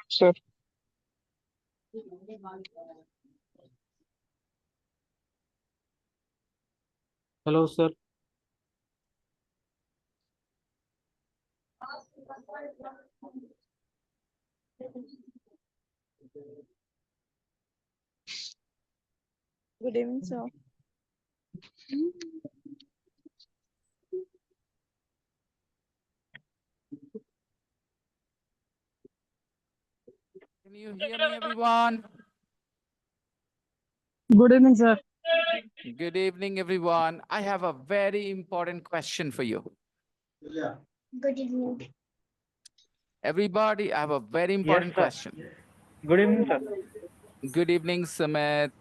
Sir. Hello, sir. Good evening, sir. Can you hear me, everyone? Good evening, sir. Good evening, everyone. I have a very important question for you. Good evening. Everybody, I have a very important sir. question. Good evening, sir. Good evening, Sumit,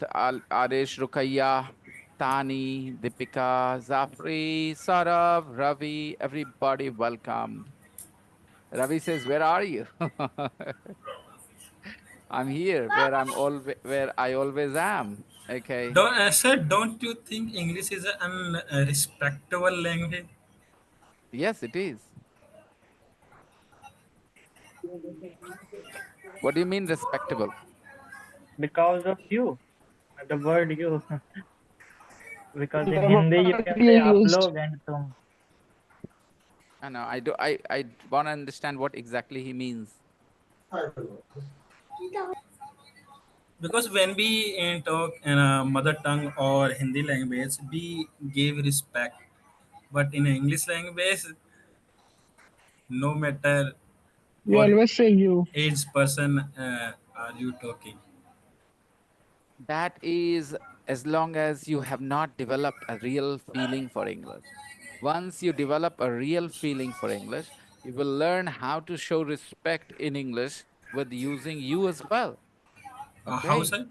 Arish, Rukaiya, Tani, Deepika, Zafri, Saurav, Ravi, everybody, welcome. Ravi says, "Where are you?" I'm here, where I always am. Okay. Sir, don't you think English is an respectable language? Yes, it is. What do you mean respectable? Because of you, the word you. Because in The Hindi you word can you say आप used. लोग and तुम. I know. I want to understand what exactly he means. Because when we talk in a mother tongue or Hindi language, we give respect. But in English language, no matter We what always say you. age person are you talking. That is as long as you have not developed a real feeling for English. Once you develop a real feeling for English, you will learn how to show respect in English with using you as well. How, Okay. sir?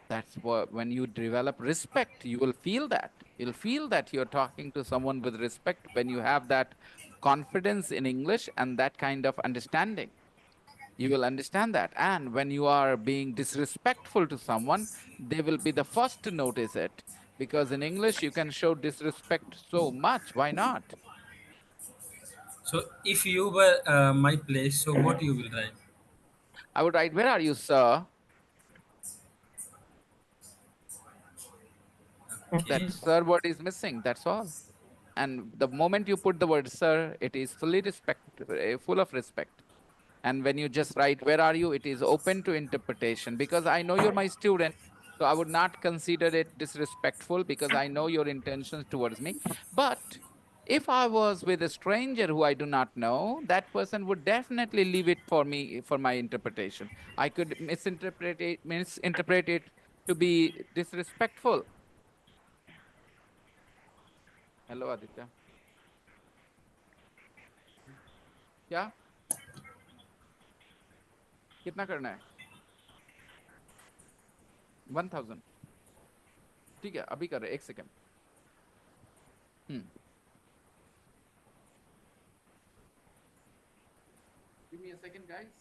That's what, when you develop respect, you will feel that. You'll feel that you're talking to someone with respect when you have that confidence in English and that kind of understanding. You will understand that. And when you are being disrespectful to someone, they will be the first to notice it. Because in English, you can show disrespect so much. Why not? So if you were my place, so what you will write? I would write, "Where are you, sir?" That Okay. sir word is missing. That's all. And the moment you put the word sir, it is fully full of respect. And when you just write, "Where are you?" it is open to interpretation because I know you're my student. So I would not consider it disrespectful because I know your intentions towards me. But if I was with a stranger who I do not know, that person would definitely leave it for me for my interpretation. I could misinterpret it to be disrespectful. Hello, Aditya. क्या कितना करना है 1000 ठीक है अभी कर रहे एक second Give me a second, guys.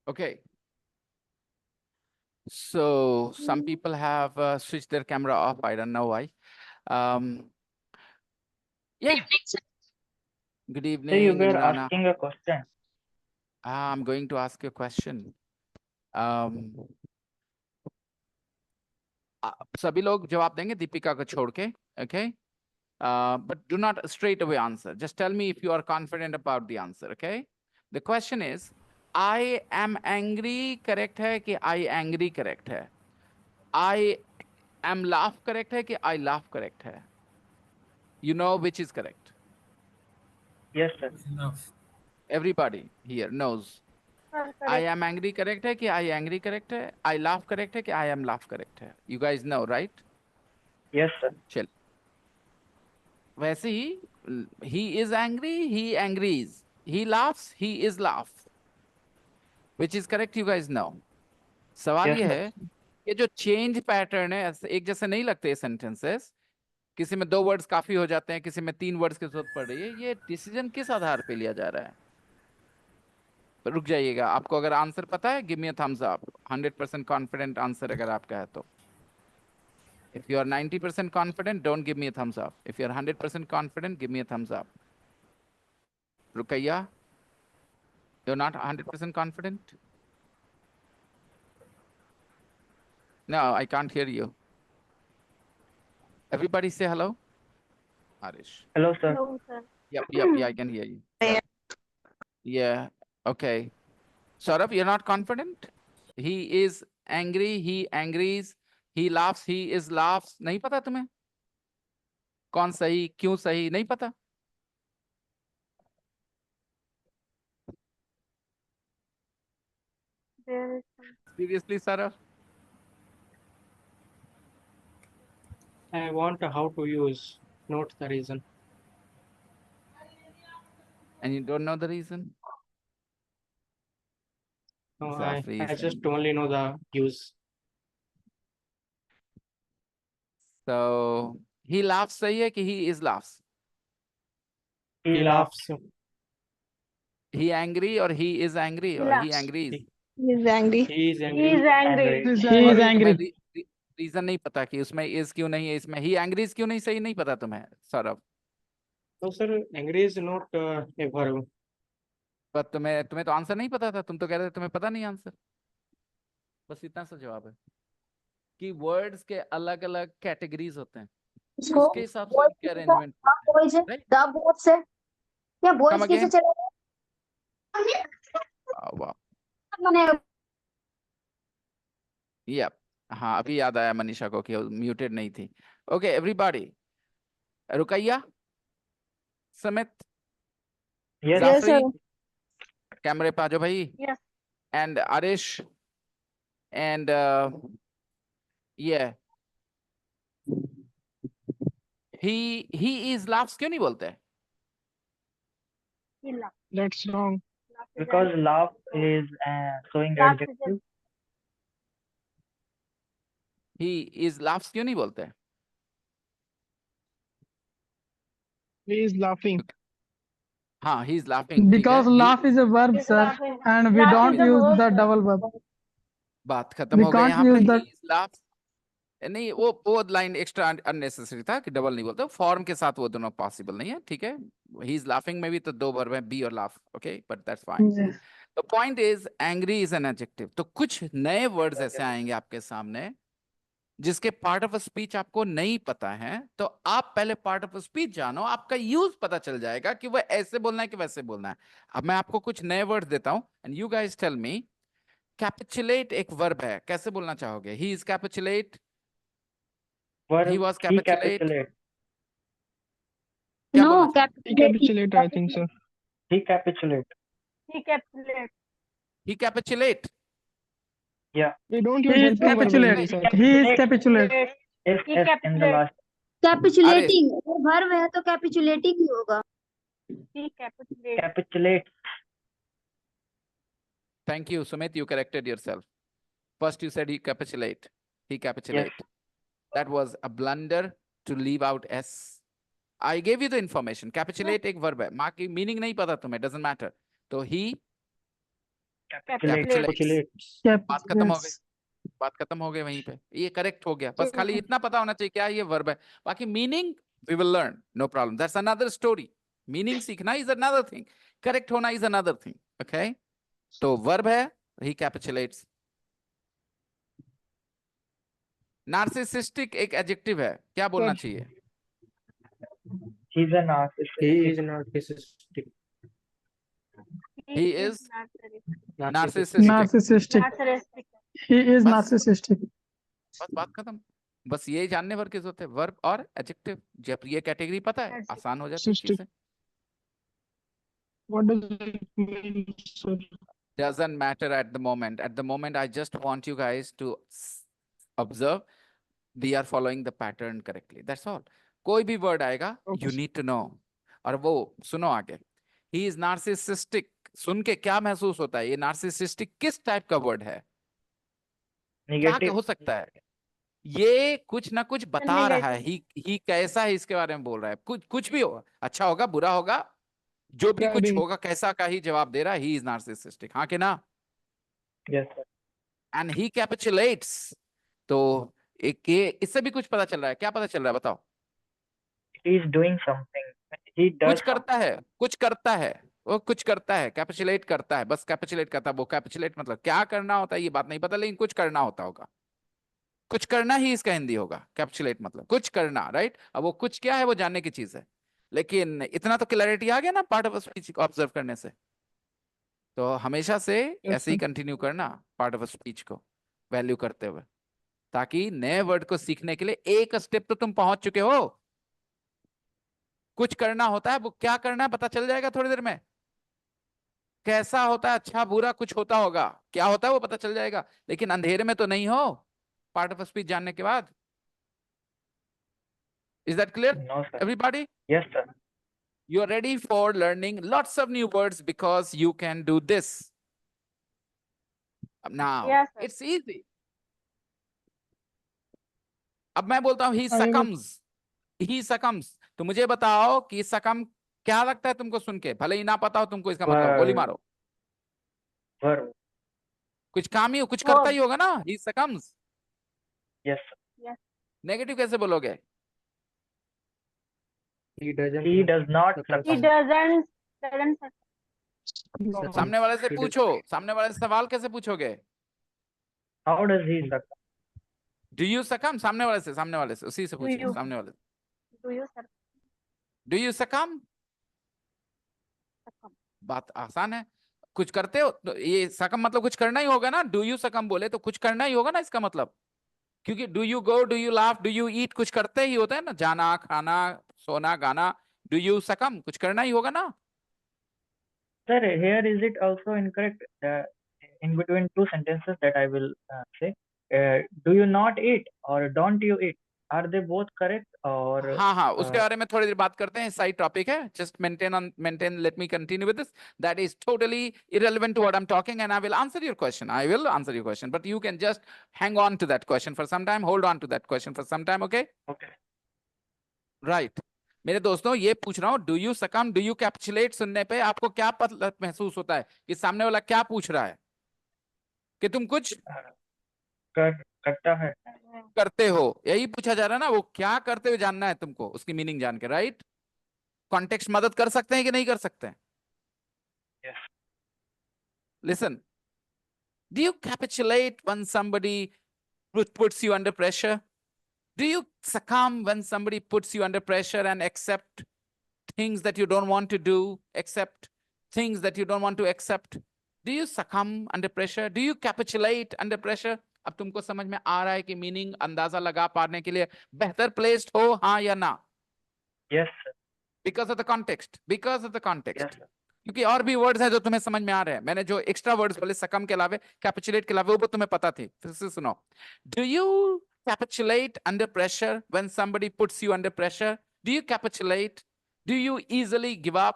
Okay. So some people have switched their camera off. I don't know why. Yeah. Good So you evening, were Imrana. asking a question. I'm going to ask you a question. Um, सभी लोग जवाब देंगे दीपिका को छोड़ के, okay? But do not straight away answer. Just tell me if you are confident about the answer, okay? The question is, I am angry correct है कि I angry correct है? I am laugh correct है कि I laugh correct है? You know which is correct? Yes, sir. Enough. Everybody here knows. I am angry correct है कि I angry correct है? I laugh correct है कि I am laugh correct है? You guys know, right? Yes, sir. चल वैसे ही he is angry, he angries. He laughs, he is laugh. Which is correct, you guys know. सवाल Yes, ये sir. है ये जो चेंज पैटर्न है एक जैसे नहीं लगते सेंटेंसेस, किसी में 2 वर्ड्स काफी हो जाते हैं, किसी में 3 वर्ड्स की जरूरत पड़ रही है, ये डिसीजन किस आधार पे लिया जा रहा है? रुक जाइएगा, आपको अगर आंसर पता है give me a thumbs up. 100% confident answer अगर आपका है तो। If you are 90% confident, don't give me a thumbs up. If you are 100% confident, give me a thumbs up. Rukaiya, you're not 100% confident? No, I can't hear you. Everybody say hello. Harish. Hello, sir. No, sir. Yep, yeah, I can hear you. Yeah, okay. Saurabh, you're not confident? He is angry, he angries, he laughs, he is laughs. नहीं पता तुम्हें? कौन सही, क्यों सही, नहीं पता? There is some. Seriously, Saurabh? I want how to use, not the reason. And you don't know the reason? No, Exact I just reason. only know the use. So he laughs सही है कि he is laughs? He He laughs. laughs. He angry or he is angry or he laughs. angries? He is angry. He is He angry. is angry. He is और angry. तुम्हें reason नहीं पता कि उसमें is क्यों नहीं है, इसमें he angries क्यों नहीं, सही नहीं पता तुम्हें Saurabh? No, sir, angry is not a verb. पर तुम्हें तो आंसर नहीं पता था, तुम तो कह रहे थे तुम्हें पता नहीं आंसर। बस इतना सा जवाब है कि वर्ड्स के अलग अलग कैटेगरीज होते हैं, इसको उसके हिसाब से उनके अरेंजमेंट boys है, right? the boys है, क्या boys Come कैसे again? चलेगा? वाह, मैंने yep. हाँ अभी याद आया मनीषा को कि म्यूटेड नहीं थी। ओके एवरीबॉडी, रुकैया, समित, Yes, जाफरी, कैमरे पे आ जाओ भाई। Yes. एंड आरिश एंड ये he is laughs क्यों नहीं बोलते? he laughs. That's wrong. because laugh is showing Laugh is adjective. He is laughs क्यों नहीं बोलते? He is laughing. हाँ he is laughing, ठीक Because है, laugh is a verb, Is sir, laughing. and we Laugh don't is a use verb, the sir. double verb. बात खत्म We हो गई can't यहाँ पे। use He the- is laughs नहीं, वो लाइन एक्स्ट्रा अननेसेसरी था कि डबल नहीं बोलते, फॉर्म के साथ वो दोनों पॉसिबल नहीं है, ठीक है। ही इज लाफिंग में भी तो 2 वर्ब है, बी और laugh, okay, but that's fine. Yes. The point is angry is an adjective. तो कुछ नए वर्ड्स ऐसे आएंगे आपके सामने जिसके पार्ट ऑफ स्पीच आपको नहीं पता है, तो आप पहले पार्ट ऑफ स्पीच जानो, आपका यूज पता चल जाएगा कि वह ऐसे बोलना है कि वैसे बोलना है। अब मैं आपको कुछ नए वर्ड देता हूं and you guys tell me. Capitulate एक वर्ब है, कैसे बोलना चाहोगे? He is capitulate, Verb, he was he capitulate. capitulate. क्या No, बोलना चाहोगे? He capitulate, I think, sir. He capitulate. He capitulates. He capitulate. Yeah. We don't He use is helping verb in capitulate. this, I He think. He is capitulate. If He S in the capitulate. last. Capitulating. वो verb है तो capitulating ही होगा. He capitulates. Capitulate. Thank you, Sumit. You corrected yourself. First, you said he capitulate. He capitulate. That was a blunder to leave out S. I gave you the information. Capitulate एक verb है. माँ की meaning नहीं पता तुम्हें. Doesn't matter. तो he Capitulate. Capitulates. Cap- बात खत्म हो yes. गई. बात खत्म हो गई वहीं पे. ये करेक्ट हो गया. बस खाली इतना पता होना चाहिए क्या ये verb है. बाकी meaning we will learn. No problem. That's another story. Meaning सीखना is another thing. Correct होना is another thing. Okay? तो verb है, he capitulates. नार्सिसिस्टिक एक एडजेक्टिव है, क्या बोलना Sir. चाहिए? He's a narcissist. He is narcissistic. He is Narcissistic. narcissistic. Narcissistic. He is बस। narcissistic. बस बात खत्म। बस ये जानने भर की जरूरत है, वर्ब और एडजेक्टिव। जब ये कैटेगरी पता है, आसान हो जाती है Narcissistic. चीजें। What does it mean, sir? Doesn't matter at the moment. At the moment, I just want you guys to observe we are following the pattern correctly. That's all. कोई भी word आएगा, Okay, you sir. need to know. और वो सुनो आगे, he is narcissistic। सुन के क्या महसूस होता है? ये narcissistic किस टाइप का वर्ड है? क्या Negative. हो सकता है? ये कुछ ना कुछ बता रहा है। ही कैसा है इसके बारे में बोल रहा है। कुछ भी हो, अच्छा होगा बुरा होगा, जो भी कुछ Describing. होगा कैसा का ही जवाब दे रहा है। ही इज नार्सिसिस्टिक, हाँ कि ना? Yes, sir. And he capitulates. तो एक ये इससे भी कुछ पता चल रहा है। क्या पता चल रहा है बताओ? He is doing something. He does कुछ करता है, कुछ करता है, वो कुछ करता है, कैपिचुलेट करता है। बस कैपिचुलेट करता है। वो कैपिचुलेट मतलब क्या करना होता है ये बात नहीं पता, लेकिन कुछ करना होता होगा। कुछ करना ही इसका हिंदी होगा। कैपिचुलेट मतलब कुछ करना, राइट? अब वो कुछ क्या है वो जानने की चीज है, लेकिन इतना तो क्लैरिटी आ गया ना पार्ट ऑफ स्पीच को ऑब्जर्व करने से। तो हमेशा से Yes, ऐसे ही sir. कंटिन्यू करना पार्ट ऑफ स्पीच को वैल्यू करते हुए, ताकि नए वर्ड को सीखने के लिए एक स्टेप तो तुम पहुंच चुके हो। कुछ करना होता है, वो क्या करना है पता चल जाएगा थोड़ी देर में। कैसा होता है, अच्छा बुरा कुछ होता होगा, क्या होता है वो पता चल जाएगा, लेकिन अंधेरे में तो नहीं हो पार्ट ऑफ स्पीच जानने के बाद। Is that clear No, sir. everybody? Yes, sir. You are ready for learning lots of new words because you can do this. Now, Yes, sir. it's easy. अब मैं बोलता हूँ he I will- succumbs. He succumbs. तो मुझे बताओ कि succumb क्या लगता है तुमको सुन के? भले ही ना पता हो तुमको इसका मतलब, गोली मारो। Verb. कुछ काम ही हो, कुछ Verb. करता ही होगा ना। He succumbs. Yes, sir. Negative कैसे बोलोगे? He doesn't. He does not succumb. He succumb. doesn't No. सामने वाले से He does- पूछो, सामने वाले से सवाल कैसे पूछोगे? How does he succumb? Do you succumb? सामने वाले से उसी से पूछिए, you? सामने वाले से। do you sir Do you succumb? बात आसान है। कुछ करते हो तो ये सकम मतलब कुछ करना ही होगा ना। डू यू सकम बोले तो कुछ करना ही होगा ना इसका मतलब, क्योंकि do you go, do you laugh, do you eat, कुछ करते ही होता है ना। जाना, खाना, सोना, गाना। डू यू सकम, कुछ करना ही होगा ना। Sir, here is it also incorrect in between two sentences that I will say. Do you not eat or don't you eat? Are they both correct or? हाँ हाँ, उसके बारे में थोड़ी देर बात करते हैं। साइड टॉपिक है, just maintain let me continue with this. That is totally irrelevant to what I'm talking, and I will answer your question. I will answer your question, but you can just hang on to that question for some time, hold on to that question for some time, okay? Okay. Right मेरे दोस्तों, ये पूछ रहा हूँ, do you सकम, do you कैप्चुलेट सुनने पे आपको क्या महसूस होता है कि सामने वाला क्या पूछ रहा है? कि तुम कुछ करता है। करते हो, यही पूछा जा रहा है ना। वो क्या करते हुए जानना है तुमको, उसकी मीनिंग जान के, राइट? कॉन्टेक्स्ट मदद कर सकते हैं कि नहीं कर सकते हैं? Yes. Listen, do you capitulate when somebody puts you under pressure? Do you succumb when somebody puts you under pressure and accept things that you don't want to do, accept things that you don't want to accept? Do you succumb under pressure? Do you capitulate under pressure? अब तुमको समझ में आ रहा है कि meaning अंदाजा लगा पाने के लिए बेहतर प्लेस्ड हो, हाँ या ना? Yes, sir. Because of the context. Because of the context. Yes, sir. क्योंकि और भी वर्ड्स हैं जो तुम्हें समझ में आ रहे हैं। मैंने जो एक्स्ट्रा वर्ड्स बोले सकम के अलावे, कैपिचुलेट के अलावे, वो तुम्हें पता थी। फिर से सुनो। Do you capitulate under pressure when somebody puts you under pressure? Do you capitulate? Do you easily give up?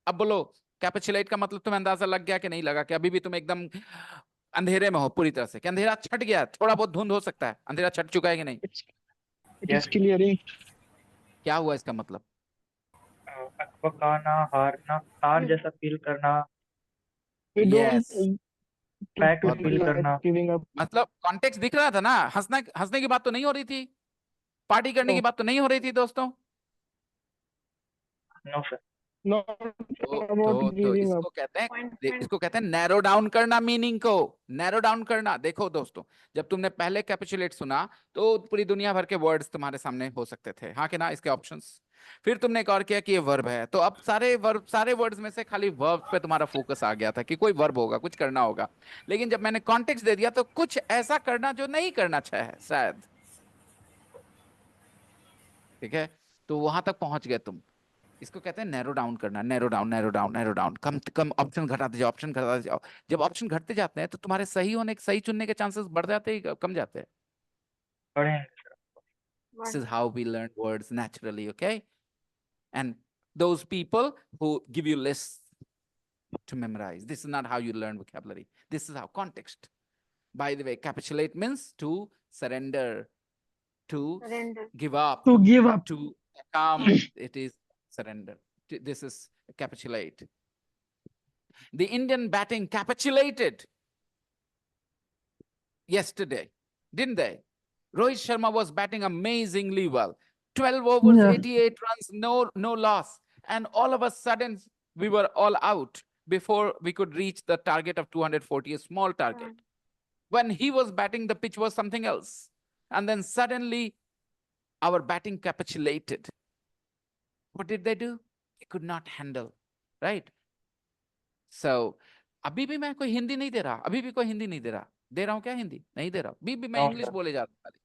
अब बोलो, कैपिचुलेट का मतलब तुम्हें अंदाजा लग गया कि नहीं लगा? कि अभी भी तुम एकदम अंधेरे में हो पूरी तरह से? कि अंधेरा छट गया, थोड़ा बहुत धुंध हो सकता है, अंधेरा छट चुका है कि नहीं? It is clearing. क्या हुआ इसका मतलब? अकबकाना, हारना, हार जैसा फील करना, We don't Yes. बैक बहुत फील बढ़िया। करना। giving up. मतलब कॉन्टेक्स्ट दिख रहा था ना। हंसने की बात तो नहीं हो रही थी, पार्टी करने की No. बात तो नहीं हो रही थी दोस्तों। No, sir. Not about giving up. इसको कहते हैं नैरो डाउन करना मीनिंग को, नैरो डाउन करना। देखो दोस्तों, जब तुमने पहले कैपिचुलेट सुना तो पूरी दुनिया भर के वर्ड्स तुम्हारे सामने हो सकते थे, हाँ कि ना, इसके ऑप्शंस। फिर तुमने एक और किया कि ये वर्ब है, तो अब सारे वर्ड्स में से खाली वर्ब पे तुम्हारा फोकस आ गया था कि कोई वर्ब होगा, कुछ करना होगा। लेकिन जब मैंने कॉन्टेक्स्ट दे दिया तो कुछ ऐसा करना जो नहीं करना चाहिए शायद, ठीक है, तो वहां तक पहुंच गए तुम। इसको कहते हैं नैरो डाउन करना, narrow down, narrow down, narrow down, कम कम ऑप्शन घटाते जाओ, ऑप्शन घटाते जाओ। जब ऑप्शन घटते जाते हैं तो तुम्हारे सही होने, सही चुनने के चांसेस बढ़ जाते हैं, कम जाते हैं। पढ़ेंगे sir. This is how we learn words naturally, okay? And those people who give you lists to memorize, this is not how you learn vocabulary. This is how context. By the way, capitulate means to surrender, to give up, To give up. to come. It is surrender. This is capitulate. The Indian batting capitulated yesterday, didn't they? Rohit Sharma was batting amazingly well. 12 overs, Yeah. 88 runs, no loss. And all of a sudden, we were all out before we could reach the target of 240, a small target. When he was batting, the pitch was something else. And then suddenly, our batting capitulated. What did they do? They could not handle, right? So, अभी भी मैं कोई हिंदी नहीं दे रहा, अभी भी कोई हिंदी नहीं दे रहा, दे रहा हूँ क्या हिंदी? नहीं दे रहा, अभी भी मैं No, इंग्लिश sir. बोले जा रहा हूँ।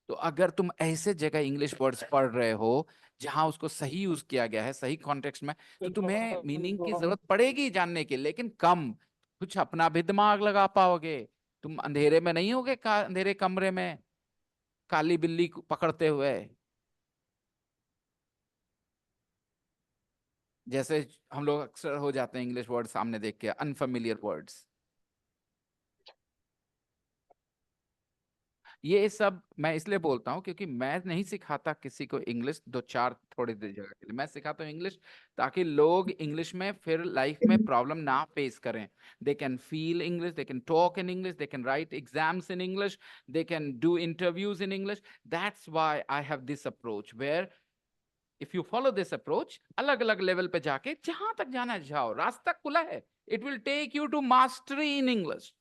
तो अगर तुम ऐसे जगह इंग्लिश वर्ड्स पढ़ रहे हो जहां उसको सही यूज किया गया है, सही कॉन्टेक्स्ट में, तो तुम्हें मीनिंग की जरूरत पड़ेगी जानने की, लेकिन कम, कुछ अपना भी दिमाग लगा पाओगे। तुम अंधेरे में नहीं होगे, अंधेरे कमरे में काली बिल्ली को पकड़ते हुए, जैसे हम लोग अक्सर हो जाते हैं इंग्लिश वर्ड सामने देख के, अनफेमिलियर वर्ड्स। ये सब मैं इसलिए बोलता हूँ क्योंकि मैं नहीं सिखाता किसी को इंग्लिश दो चार थोड़ी देर जगह के लिए, मैं सिखाता हूँ इंग्लिश ताकि लोग इंग्लिश में फिर लाइफ में प्रॉब्लम ना फेस करें। They can feel English, they can talk in English, they can write exams in English, they can do interviews in English. That's why I have this approach where if you follow this approach, अलग अलग level पे जाके जहां तक जाना जाओ, रास्ता खुला है। It will take you to mastery in English.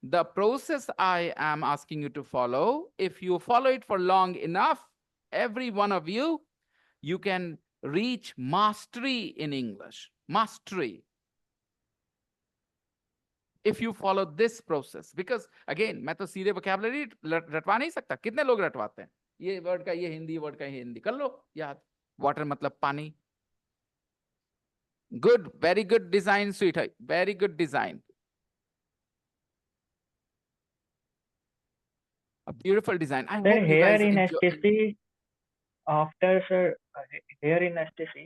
The process I am asking you to follow, if you follow it for long enough, every one of you, you can reach mastery in English. Mastery. If you follow this process, because again, मैं तो सीधे vocabulary रटवा नहीं सकता। कितने लोग रटवाते हैं? ये word का ये हिंदी, वर्ड का ये हिंदी, कर लो याद। वाटर मतलब पानी। Good, very good design, sweetheart. Very good design. A beautiful design. I Sir, hope you here guys in enjoy. STC, after sir, here in STC,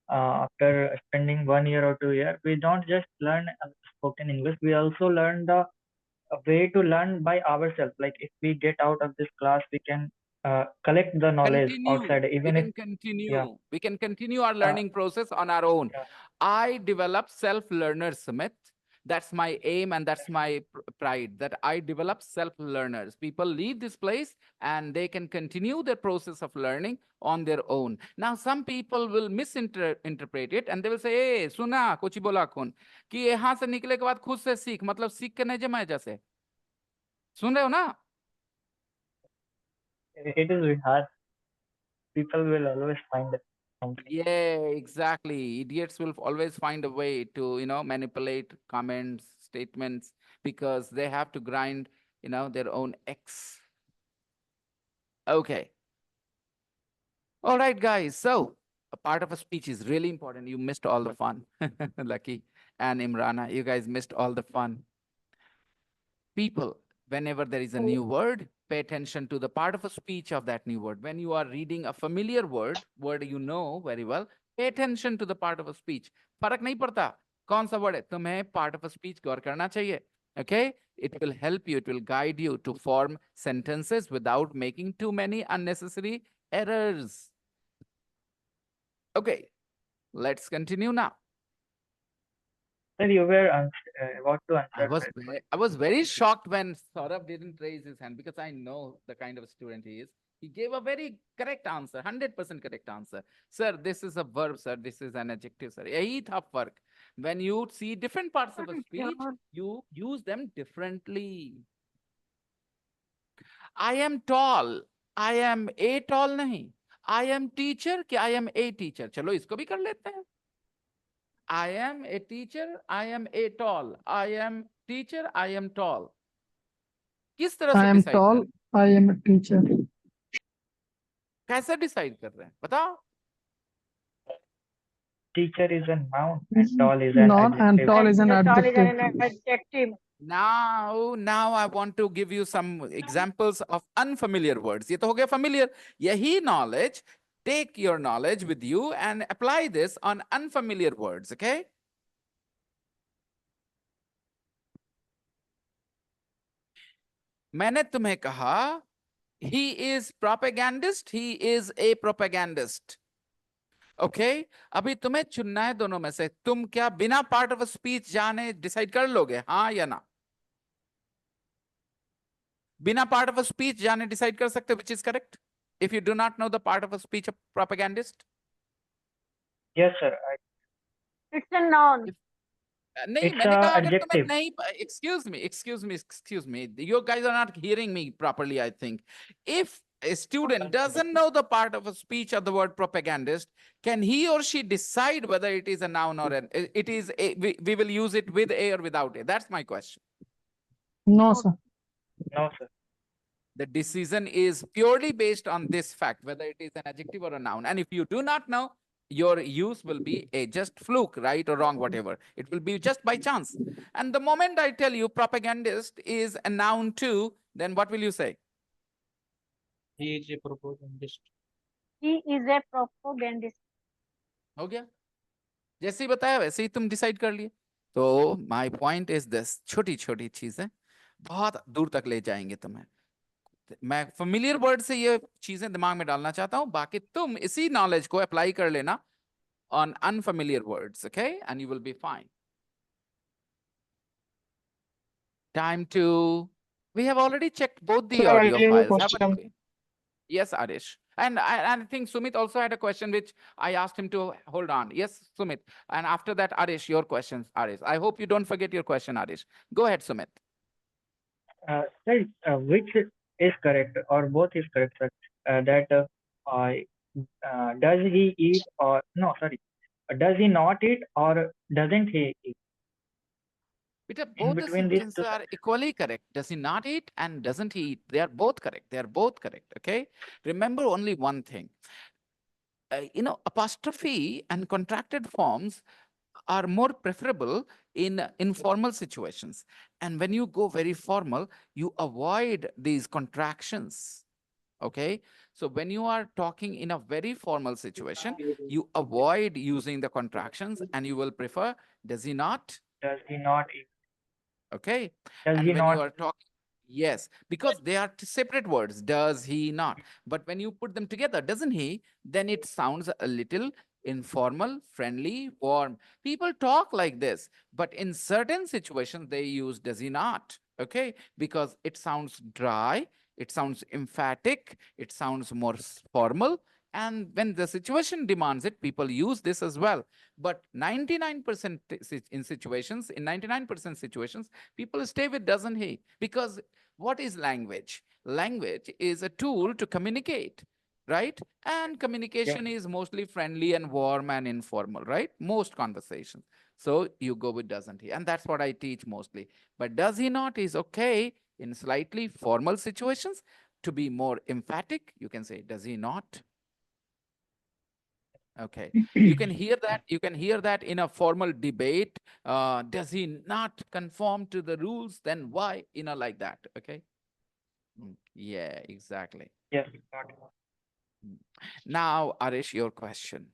after spending 1 year or 2 years, we don't just learn spoken English. We also learn the way to learn by ourselves. Like if we get out of this class, we can collect the knowledge Continue. outside. We Even if can continue. yeah, We can continue our learning process on our own. yeah. I develop self-learners, Sumit. That's my aim and that's my pride, that I develop self-learners. People leave this place and they can continue their process of learning on their own. Now, some people will misinterpret it and they will say, hey, सुना कुछ बोला कौन कि यहाँ से निकले के बाद खुद से सीख, मतलब सीख के नहीं जमाए जैसे। सुन रहे हो ना? It is very hard. People will always find something. Yeah, exactly. Idiots will always find a way to, manipulate comments, statements, because they have to grind, their own X. Okay. All right, guys. So a part of a speech is really important. You missed all the fun. Lucky and Imrana, you guys missed all the fun. People, whenever there is a new word, pay attention to the part of a speech of that new word. When you are reading a familiar word you know very well, pay attention to the part of a speech. फर्क नहीं पड़ता कौन सा word है, तुम्हें part of a speech गौर करना चाहिए. Okay? It will help you, it will guide you to form sentences without making too many unnecessary errors. Okay, let's continue now. Sir, you were about to answer. I was very shocked when Saurabh didn't raise his hand because I know the kind of student he is. He gave a very correct answer, 100% correct answer. Sir, this is a verb, sir. This is an adjective, sir. यही था फर्क. When you see different parts of a speech, you use them differently. I am tall. I am a tall नहीं. I am teacher कि I am a teacher. चलो इसको भी कर लेते हैं. I am a teacher. I am a tall. I am teacher. I am tall. किस तरह I से am डिसाइड tall. करें? I am a teacher. कैसे डिसाइड कर रहे हैं? बताओ. Teacher is a noun and tall is an Noun and adjective. tall is an Tall is adjective. an adjective. Now I want to give you some examples of unfamiliar words. ये तो हो गया familiar. यही knowledge, take your knowledge with you and apply this on unfamiliar words, okay? मैंने तुम्हें कहा, he is propagandist, he is a propagandist. Okay? अभी तुम्हें चुनना है दोनों में से. तुम क्या बिना part of a speech जाने decide कर लोगे? हाँ या ना? बिना part of a speech जाने decide कर सकते हो which is correct? If you do not know the part of a speech of propagandist? Yes, sir. It's a noun. नहीं, It's मैंने a कहा अगर तुम्हें adjective. नहीं, excuse me. You guys are not hearing me properly, I think. If a student doesn't know the part of a speech of the word propagandist, can he or she decide whether it is a noun or it is a, we will use it with a or without a? That's my question. No, sir. No, sir. The decision is purely based on this fact, whether it is an adjective or a noun. And if you do not know, your use will be a just fluke, right or wrong, whatever. It will be just by chance. And the moment I tell you propagandist is a noun too, then what will you say? He is a propagandist. He is a propagandist. हो गया. जैसे ही बताया वैसे ही तुम decide कर लिए. तो my point is this, छोटी छोटी चीजें बहुत दूर तक ले जाएंगे तुम्हें. मैं familiar word से ये चीजें दिमाग में डालना चाहता हूँ. बाकी तुम इसी knowledge को apply कर लेना on unfamiliar words, okay? And you will be fine. Time to, we have already checked both the Sir, I audio have a files, haven't question. we? Yes, Arish. And I think Sumit also had a question which I asked him to hold on. Yes, Sumit. And after that, Arish, your questions, Arish. I hope you don't forget your question, Arish. Go ahead, Sumit. Sir, which is correct or both is correct, sir? Does he eat or no? Sorry, does he not eat or doesn't he eat? Beta, In both the between these sentences two, are equally correct. Does he not eat and doesn't he eat? They are both correct. They are both correct. Okay. Remember only one thing. Apostrophe and contracted forms are more preferable in informal situations. And when you go very formal, you avoid these contractions. Okay. So when you are talking in a very formal situation, you avoid using the contractions and you will prefer, does he not? does he not eat? Okay. Does And he when you not? are talking, yes, because they are separate words, does he not? But when you put them together, doesn't he? Then it sounds a little informal, friendly, warm. People talk like this, but in certain situations, they use does he not? Okay. Because it sounds dry, it sounds emphatic, it sounds more formal. And when the situation demands it, people use this as well. But 99% in situations, in 99% situations, people stay with doesn't he? Because what is language? Language is a tool to communicate, right? And communication is mostly friendly and warm and informal, right? Most conversations. So you go with doesn't he? And that's what I teach mostly. But does he not is okay in slightly formal situations. To be more emphatic, you can say, does he not? Okay, you can hear that. You can hear that in a formal debate. Does he not conform to the rules? Then why? Like that. Okay. Yeah, exactly. Yes. Not. Now, Arish, your question.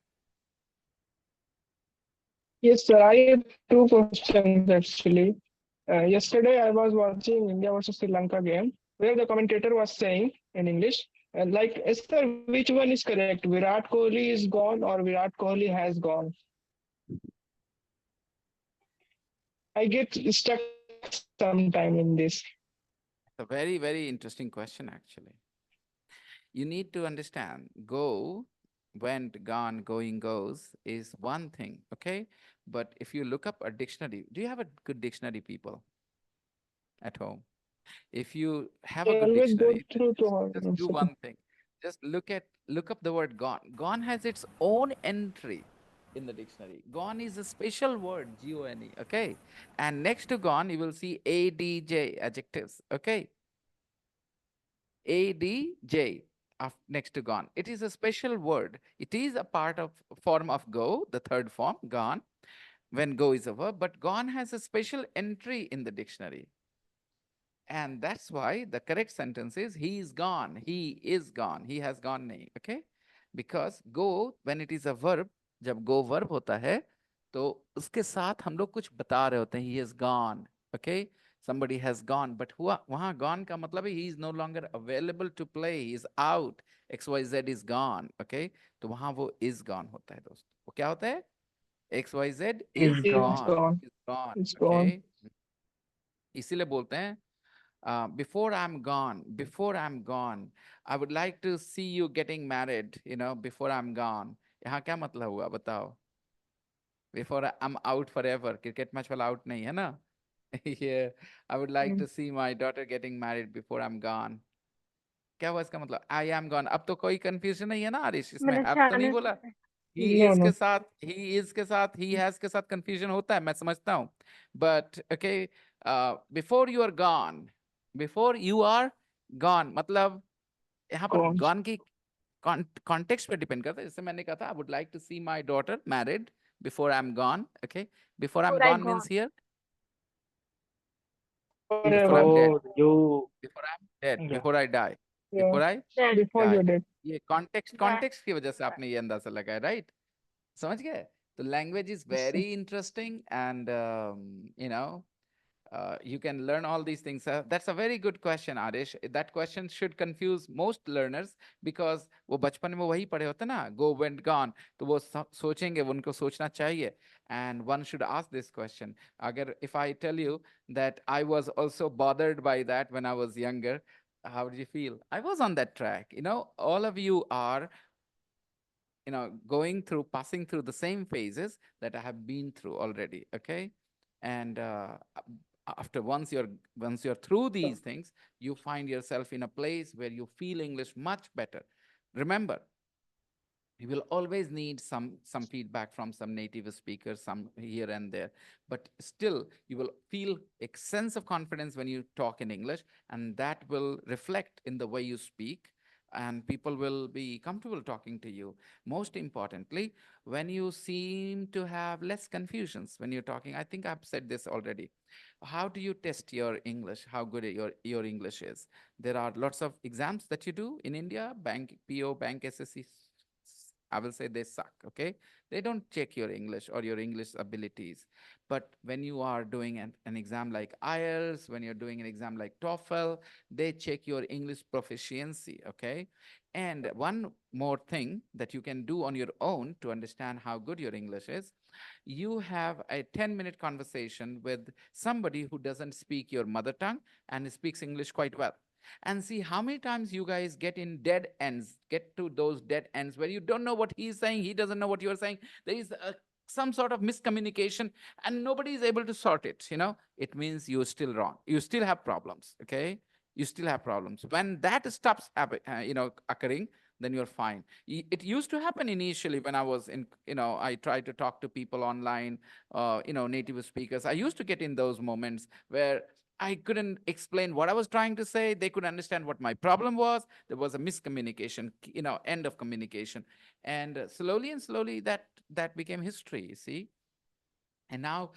Yes, sir. I have two questions actually. Yesterday, I was watching India versus Sri Lanka game where the commentator was saying in English, sir, which one is correct? Virat Kohli is gone or Virat Kohli has gone? I get stuck sometime in this. It's a very, very interesting question, actually. You need to understand, go went, gone, going, goes is one thing, okay? But if you look up a dictionary, do you have a good dictionary, people, at home? If you have a I good always go dictionary, then through to just do university. one thing. Just look up the word gone. Gone has its own entry in the dictionary. Gone is a special word, G-O-N-E, okay? And next to gone, you will see ADJ, adjectives, okay? ADJ next to gone. It is a special word. It is a part of form of go, the third form, gone, when go is a verb, but gone has a special entry in the dictionary. And that's why the correct sentence is he is gone, he is gone, he has gone nahi, okay? Because go, when it is a verb, जब go verb होता है, तो उसके साथ हम लोग कुछ बता रहे होते हैं, he has gone, okay? Somebody has gone, but हुआ वहाँ gone का मतलब है he is no longer available to play, he is out, XYZ is gone, okay? तो वहाँ वो is gone होता है दोस्त. वो क्या होता है? XYZ Is is It's gone. gone, gone. is gone, It's gone. okay? इसीलिए बोलते हैं before I'm gone, I would like to see you getting married, before I'm gone. यहाँ क्या मतलब हुआ बताओ? Before I'm out forever. Cricket match वाला out नहीं है ना? Yeah, I would like to see my daughter getting married before I'm gone. क्या हुआ इसका मतलब? I am gone. अब तो कोई confusion नहीं है ना आरिश? इसमें मतलब have तो नहीं जाने बोला? से He No, is के no. साथ, he is के साथ, he has के साथ confusion होता है, मैं समझता हूँ. But okay, before you are gone, मतलब यहाँ पर Gone. gone की context पे depend करता है. जैसे मैंने कहा था, I would like to see my daughter married before I'm gone. Okay, before I'm before I gone means gone. here before Forever. I'm dead, Oh, you. before I'm dead, Yeah. before I die, Yeah. before I Dead. Before die. you're dead. ये context Yeah. context की वजह से आपने ये अंदाजा लगाया, right? समझ गए? तो language is very interesting, and you can learn all these things. That's a very good question, Arish. That question should confuse most learners because वो बचपन में वही पढ़े होते ना, go went gone. तो वो सोचेंगे, उनको सोचना चाहिए. And one should ask this question. अगर if I tell you that I was also bothered by that when I was younger, how did you feel? I was on that track. All of you are passing through the same phases that I have been through already, okay? And after once you're through these things, you find yourself in a place where you feel English much better. Remember, you will always need some feedback from some native speakers, some here and there, but still you will feel a sense of confidence when you talk in English, and that will reflect in the way you speak, and people will be comfortable talking to you. Most importantly, when you seem to have less confusions when you're talking, I think I've said this already. How do you test your English, how good your English is? There are lots of exams that you do in India, bank PO, bank SSC. I will say they suck, okay? They don't check your English or your English abilities. But when you are doing an exam like IELTS, when you're doing an exam like TOEFL, they check your English proficiency, okay? And one more thing that you can do on your own to understand how good your English is, you have a 10-minute conversation with somebody who doesn't speak your mother tongue and speaks English quite well, and see how many times you guys get to those dead ends where you don't know what he's saying, he doesn't know what you're saying. There is some sort of miscommunication and nobody is able to sort it. It means you're still wrong. You still have problems, okay? You still have problems. When that stops occurring, then you're fine. It used to happen initially when I was I tried to talk to people online, native speakers. I used to get in those moments where I couldn't explain what I was trying to say. They couldn't understand what my problem was. There was a miscommunication, end of communication. And slowly and slowly that became history, you see. And now,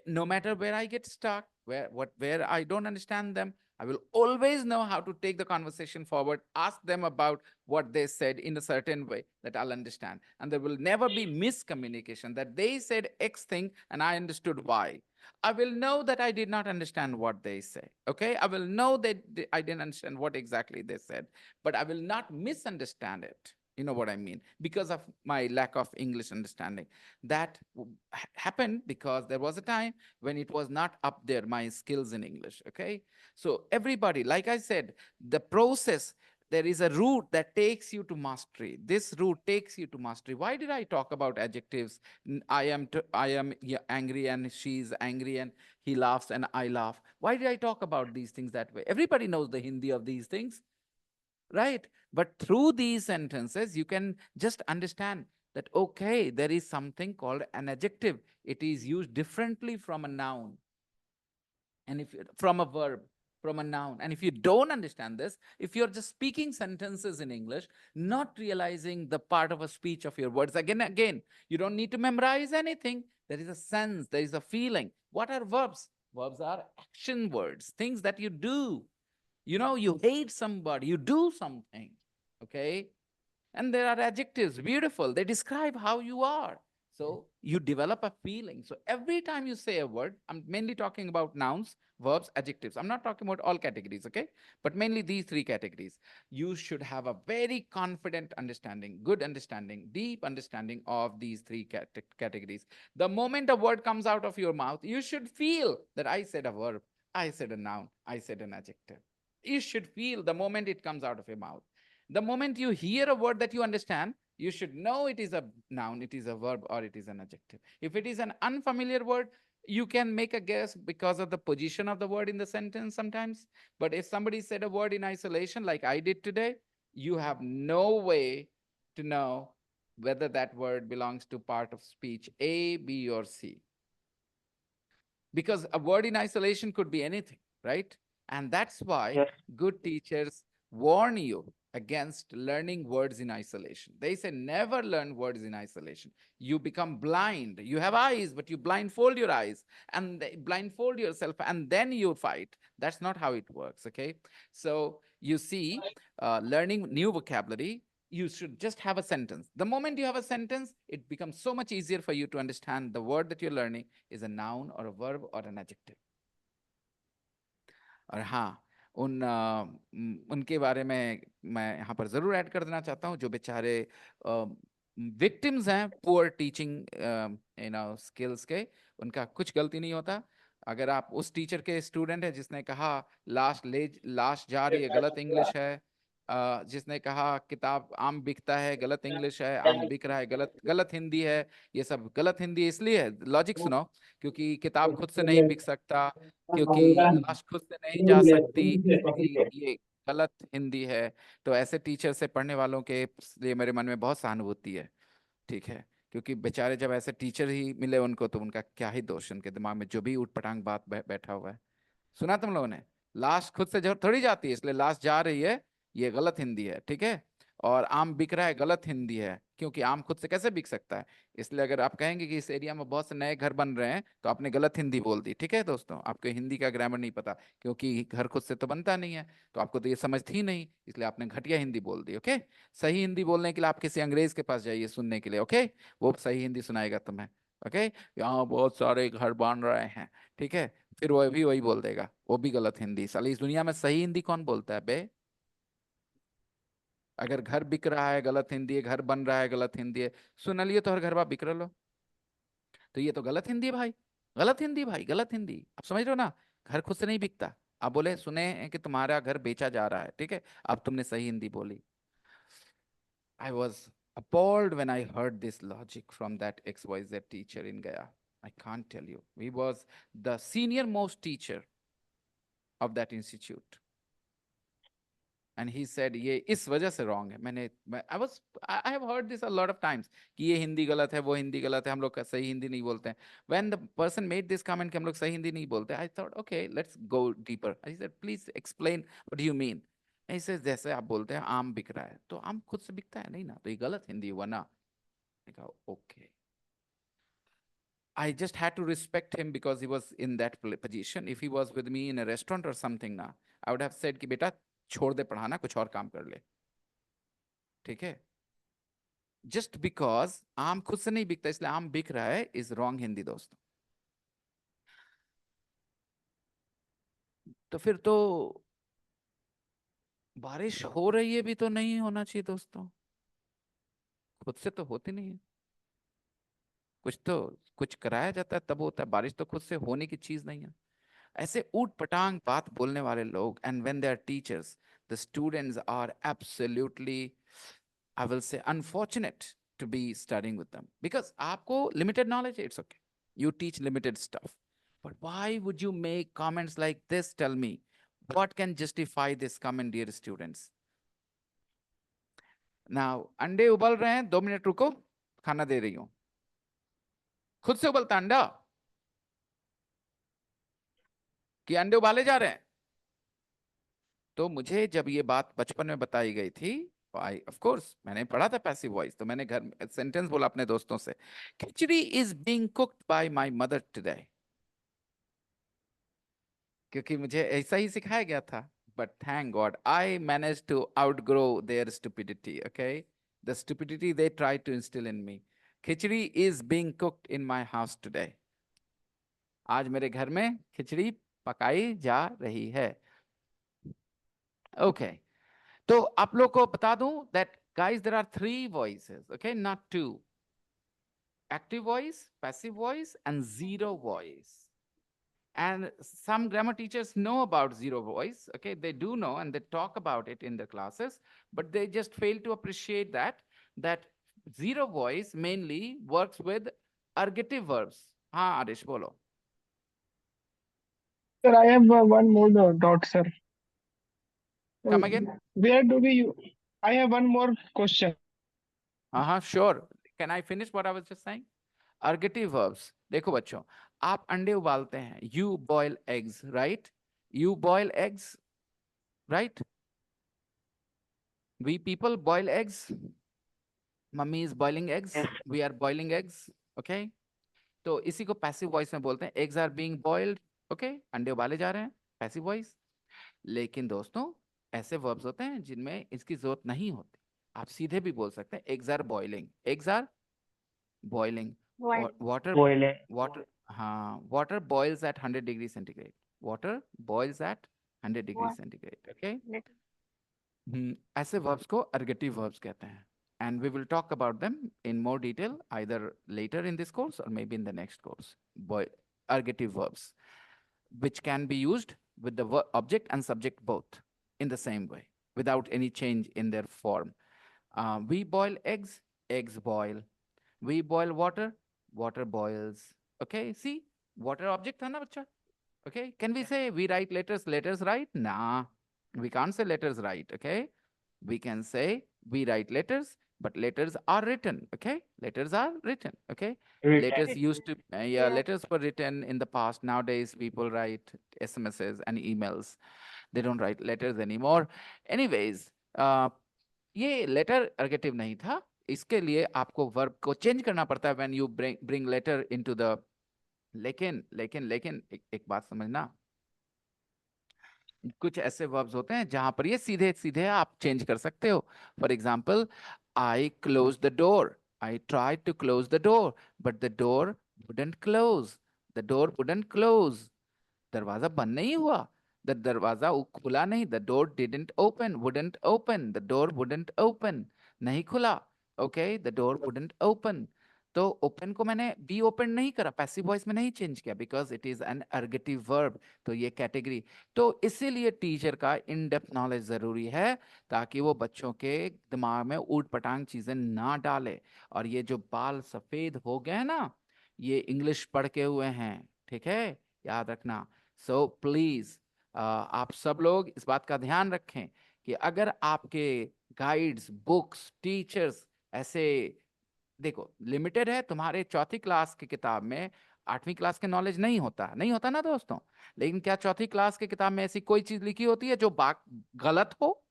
no matter where I get stuck, where I don't understand them, I will always know how to take the conversation forward, ask them about what they said in a certain way that I'll understand. And there will never be miscommunication that they said X thing and I understood Y. I will know that I did not understand what they say. Okay. I will know that I didn't understand what exactly they said, but I will not misunderstand it. You know what I mean? Because of my lack of English understanding. That happened because there was a time when it was not up there, my skills in English. Okay. So everybody, like I said, the process, there is a route that takes you to mastery. This route takes you to mastery. Why did I talk about adjectives? I am angry and she's angry and he laughs and I laugh. Why did I talk about these things that way? Everybody knows the Hindi of these things, right? But through these sentences, you can just understand that, okay, there is something called an adjective. It is used differently from a noun. And if from a verb, from a noun. And if you don't understand this, if you're just speaking sentences in English, not realizing the part of a speech of your words, again, you don't need to memorize anything. There is a sense, there is a feeling. What are verbs? Verbs are action words, things that you do. You know, you hate somebody, you do something, okay? And there are adjectives, beautiful. They describe how you are. So you develop a feeling. So every time you say a word, I'm mainly talking about nouns, verbs, adjectives. I'm not talking about all categories, okay? But mainly these three categories. You should have a very confident understanding, good understanding, deep understanding of these three categories. The moment a word comes out of your mouth, you should feel that I said a verb, I said a noun, I said an adjective. You should feel the moment it comes out of your mouth. The moment you hear a word that you understand, you should know it is a noun, it is a verb, or it is an adjective. If it is an unfamiliar word, you can make a guess because of the position of the word in the sentence sometimes. But if somebody said a word in isolation, like I did today, you have no way to know whether that word belongs to part of speech A, B, or C. Because a word in isolation could be anything, right? And that's why Yes. good teachers warn you against learning words in isolation. They say never learn words in isolation. You become blind. You have eyes, but you blindfold your eyes and blindfold yourself, and then you fight. That's not how it works, okay? So you see, learning new vocabulary, you should just have a sentence. The moment you have a sentence, it becomes so much easier for you to understand the word that you're learning is a noun or a verb or an adjective. और हाँ, उनके बारे में मैं यहाँ पर जरूर add कर देना चाहता हूँ जो बेचारे विक्टिम्स हैं पुअर टीचिंग स्किल्स के, उनका कुछ गलती नहीं होता। अगर आप उस टीचर के स्टूडेंट है जिसने कहा लाश जा रही है, गलत इंग्लिश है, जिसने कहा किताब आम बिकता है, गलत इंग्लिश है, आम बिक रहा है, गलत हिंदी है, ये सब गलत हिंदी इसलिए है, लॉजिक सुनो, क्योंकि किताब खुद से नहीं बिक सकता, क्योंकि लाश खुद से नहीं जा सकती, ये गलत हिंदी है। तो ऐसे टीचर से पढ़ने वालों के लिए मेरे मन में बहुत सहानुभूति है, ठीक है? क्योंकि बेचारे जब ऐसे टीचर ही मिले उनको, तो उनका क्या ही दोष, उनके दिमाग में जो भी उठपटांग बात बैठा हुआ है। सुना तुम लोगों ने? लाश खुद से जो थोड़ी जाती है, इसलिए लाश जा रही है, ये गलत हिंदी है, ठीक है? और आम बिक रहा है, गलत हिंदी है, क्योंकि आम खुद से कैसे बिक सकता है? इसलिए अगर आप कहेंगे कि इस एरिया में बहुत से नए घर बन रहे हैं, तो आपने गलत हिंदी बोल दी, ठीक है दोस्तों? आपको हिंदी का ग्रामर नहीं पता, क्योंकि घर खुद से तो बनता नहीं है, तो आपको तो ये समझ थी नहीं, इसलिए आपने घटिया हिंदी बोल दी, ओके? सही हिंदी बोलने के लिए आप किसी अंग्रेज के पास जाइए सुनने के लिए, ओके? वो सही हिंदी सुनाएगा तुम्हें, ओके? यहाँ बहुत सारे घर बन रहे हैं, ठीक है? फिर वो भी वही बोल देगा, वो भी गलत हिंदी। साली इस दुनिया में सही हिंदी कौन बोलता है बे? अगर घर बिक रहा है गलत हिंदी है, घर बन रहा है गलत हिंदी है, सुन लिए तो हर घर बा बिक लो, तो ये तो गलत हिंदी है भाई, गलत हिंदी भाई, गलत हिंदी। आप समझ रहे हो ना? घर खुद से नहीं बिकता। आप बोले सुने हैं कि तुम्हारा घर बेचा जा रहा है, ठीक है, अब तुमने सही हिंदी बोली। I was appalled when I heard this logic from that XYZ teacher in Gaya. I can't tell you. He was the senior most teacher of that institute. And he said, ये इस वजह से wrong है। I have heard this a lot of times कि ये हिंदी गलत है, वो हिंदी गलत है, हम लोग सही हिंदी नहीं बोलते हैं। When the person made this comment कि हम लोग सही हिंदी नहीं बोलते, I thought, okay, let's go deeper. I said, please explain what do you mean? And he says, जैसे आप बोलते हैं आम बिक रहा है, तो आम खुद से बिकता है नहीं ना, तो ये गलत हिंदी हुआ ना। I go, okay. I just had to respect him because he was in that position. If he was with me in a restaurant or something ना, I would have said कि बेटा छोड़ दे पढ़ाना, कुछ और काम कर ले, ठीक है? Just because आम खुद से नहीं बिकता इसलिए आम बिक रहा है is wrong हिंदी दोस्तों। तो फिर तो बारिश हो रही है भी तो नहीं होना चाहिए दोस्तों, खुद से तो होती नहीं है, कुछ कराया जाता है तब होता है, बारिश तो खुद से होने की चीज नहीं है। ऐसे ऊट पटांग बात बोलने वाले लोग, and when they are teachers, the students are absolutely, I will say, unfortunate to be studying with them because aapko limited knowledge, it's okay. You teach limited stuff. But why would you make comments like this? Tell me, what can justify this comment, dear students? Now, अंडे उबल रहे हैं, 2 minute रुको, खाना दे रही हूं. खुद से उबलता अंडा कि अंडे उबाले जा रहे हैं? तो मुझे जब ये बात बचपन में बताई गई थी, आई ऑफ कोर्स मैंने पढ़ा था पैसिव वॉइस, तो मैंने घर सेंटेंस बोला अपने दोस्तों से, khichdi is being cooked by my mother today, क्योंकि मुझे ऐसा ही सिखाया गया था. But thank God I manage to outgrow their stupidity. Okay, the stupidity they try to instill in me. Khichdi is being cooked in my house today. आज मेरे घर में खिचड़ी पकाई जा रही है. ओके, तो आप लोग को बता दूं that guys there are 3 voices, okay, not 2. Active voice, passive voice and zero voice. And some grammar teachers know about zero voice, okay, they do know and they talk about it in the classes, but they just fail to appreciate that zero voice mainly works with ergative verbs. हाँ आदेश बोलो. Sir, I have one more dot, sir. Come again. Where do we? I have one more question. Sure. Can I finish what I was just saying? Ergative verbs. देखो बच्चों, आप अंडे उबालते हैं. You boil eggs, right? You boil eggs, right? We people boil eggs. Mummy is boiling eggs. Yes. We are boiling eggs. Okay? तो इसी को passive voice में बोलते हैं. Eggs are being boiled. Okay? अंडे उबाले जा रहे हैं. Passive voice. लेकिन दोस्तों, ऐसे वर्ब्स होते हैं जिनमें इसकी जरूरत नहीं होती. आप सीधे भी बोल सकते हैं eggs are boiling. Eggs are boiling. Water boils at 100 degrees centigrade. Water boils at 100 degrees centigrade. Okay? ऐसे verbs को ergative verbs कहते हैं. And we will talk about them in more detail either later in this course or maybe in the next course. Ergative verbs, which can be used with the object and subject both in the same way without any change in their form. We boil eggs, eggs boil. We boil water, water boils. Okay, see, water object tha na bacha. Okay, can we say we write letters, letters write? Nah, we can't say letters write. Okay, we can say we write letters, but letters are written. Okay, letters are written. Okay, letters used to letters were written in the past. Nowadays people write SMSs and emails. They don't write letters anymore. Anyways, ये letter अर्गेटिव नहीं था. इसके लिए आपको verb को change करना पड़ता है when you bring letter into the. लेकिन एक बात समझना, कुछ ऐसे वर्ब्स होते हैं जहां पर ये सीधे सीधे आप चेंज कर सकते हो. For example, I close the door. I try to close the door but the door wouldn't close. The door wouldn't close. दरवाजा बंद नहीं हुआ. द दरवाजा खुला नहीं. The door didn't open. Wouldn't open. The door wouldn't open. नहीं खुला. Okay, the door wouldn't open. तो ओपन को मैंने बी ओपन नहीं करा, पैसिव वॉइस में नहीं चेंज किया, because it is an ergative verb. तो ये कैटेगरी. तो इसीलिए टीचर का इन डेप्थ नॉलेज जरूरी है, ताकि वो बच्चों के दिमाग में ऊट पटांग चीजें ना डाले. और ये जो बाल सफेद हो गए ना, ये इंग्लिश पढ़ के हुए हैं. ठीक है, याद रखना. सो प्लीज आप सब लोग इस बात का ध्यान रखें कि अगर आपके गाइड्स, बुक्स, टीचर्स ऐसे, देखो लिमिटेड है. तुम्हारे 4th क्लास की किताब में 8वीं क्लास के नॉलेज नहीं होता ना दोस्तों. लेकिन क्या 4th क्लास की किताब में ऐसी कोई चीज लिखी होती है जो गलत हो?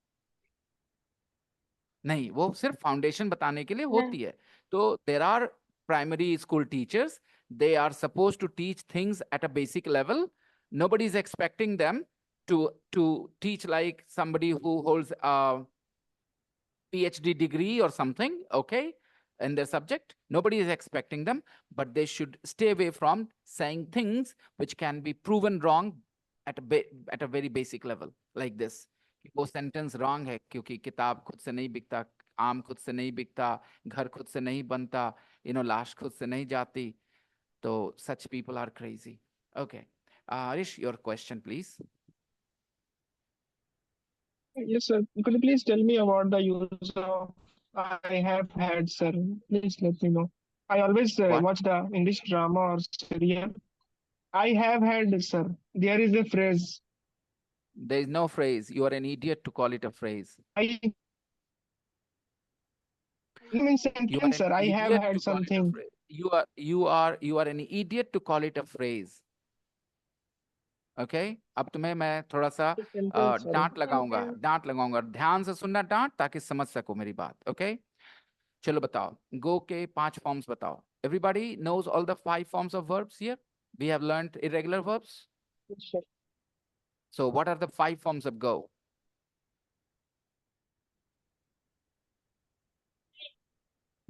नहीं, वो सिर्फ फाउंडेशन बताने के लिए होती है. तो there are primary school teachers, they are supposed to teach things at a basic level. Nobody is expecting them to teach like somebody who holds a PhD degree or something, okay, in their subject. Nobody is expecting them, but they should stay away from saying things which can be proven wrong at a very basic level like this. वो sentence wrong है क्योंकि किताब खुद से नहीं बिकता, आम खुद से नहीं बिकता, घर खुद से नहीं बनता, लाश खुद से नहीं जाती. So such people are crazy. Okay. Arish, your question, please. Yes, sir. Could you please tell me about the use of I have had, sir? Please let me know. I always What? watch the English drama or serial. I have had, sir. There is a phrase. There is no phrase. You are an idiot to call it a phrase. I in You are sentence, an sir. I have idiot had to call it a something. phrase. You are an idiot to call it a phrase. Okay अब तुम्हें मैं थोड़ा सा Sentence, sir. डांट लगाऊंगा ध्यान से सुनना डांट ताकि समझ सको मेरी बात ओके चलो बताओ गो के 5 फॉर्म्स बताओ everybody knows all the 5 forms of verbs here we have learned irregular verbs Yes, sir. So what are the 5 forms of go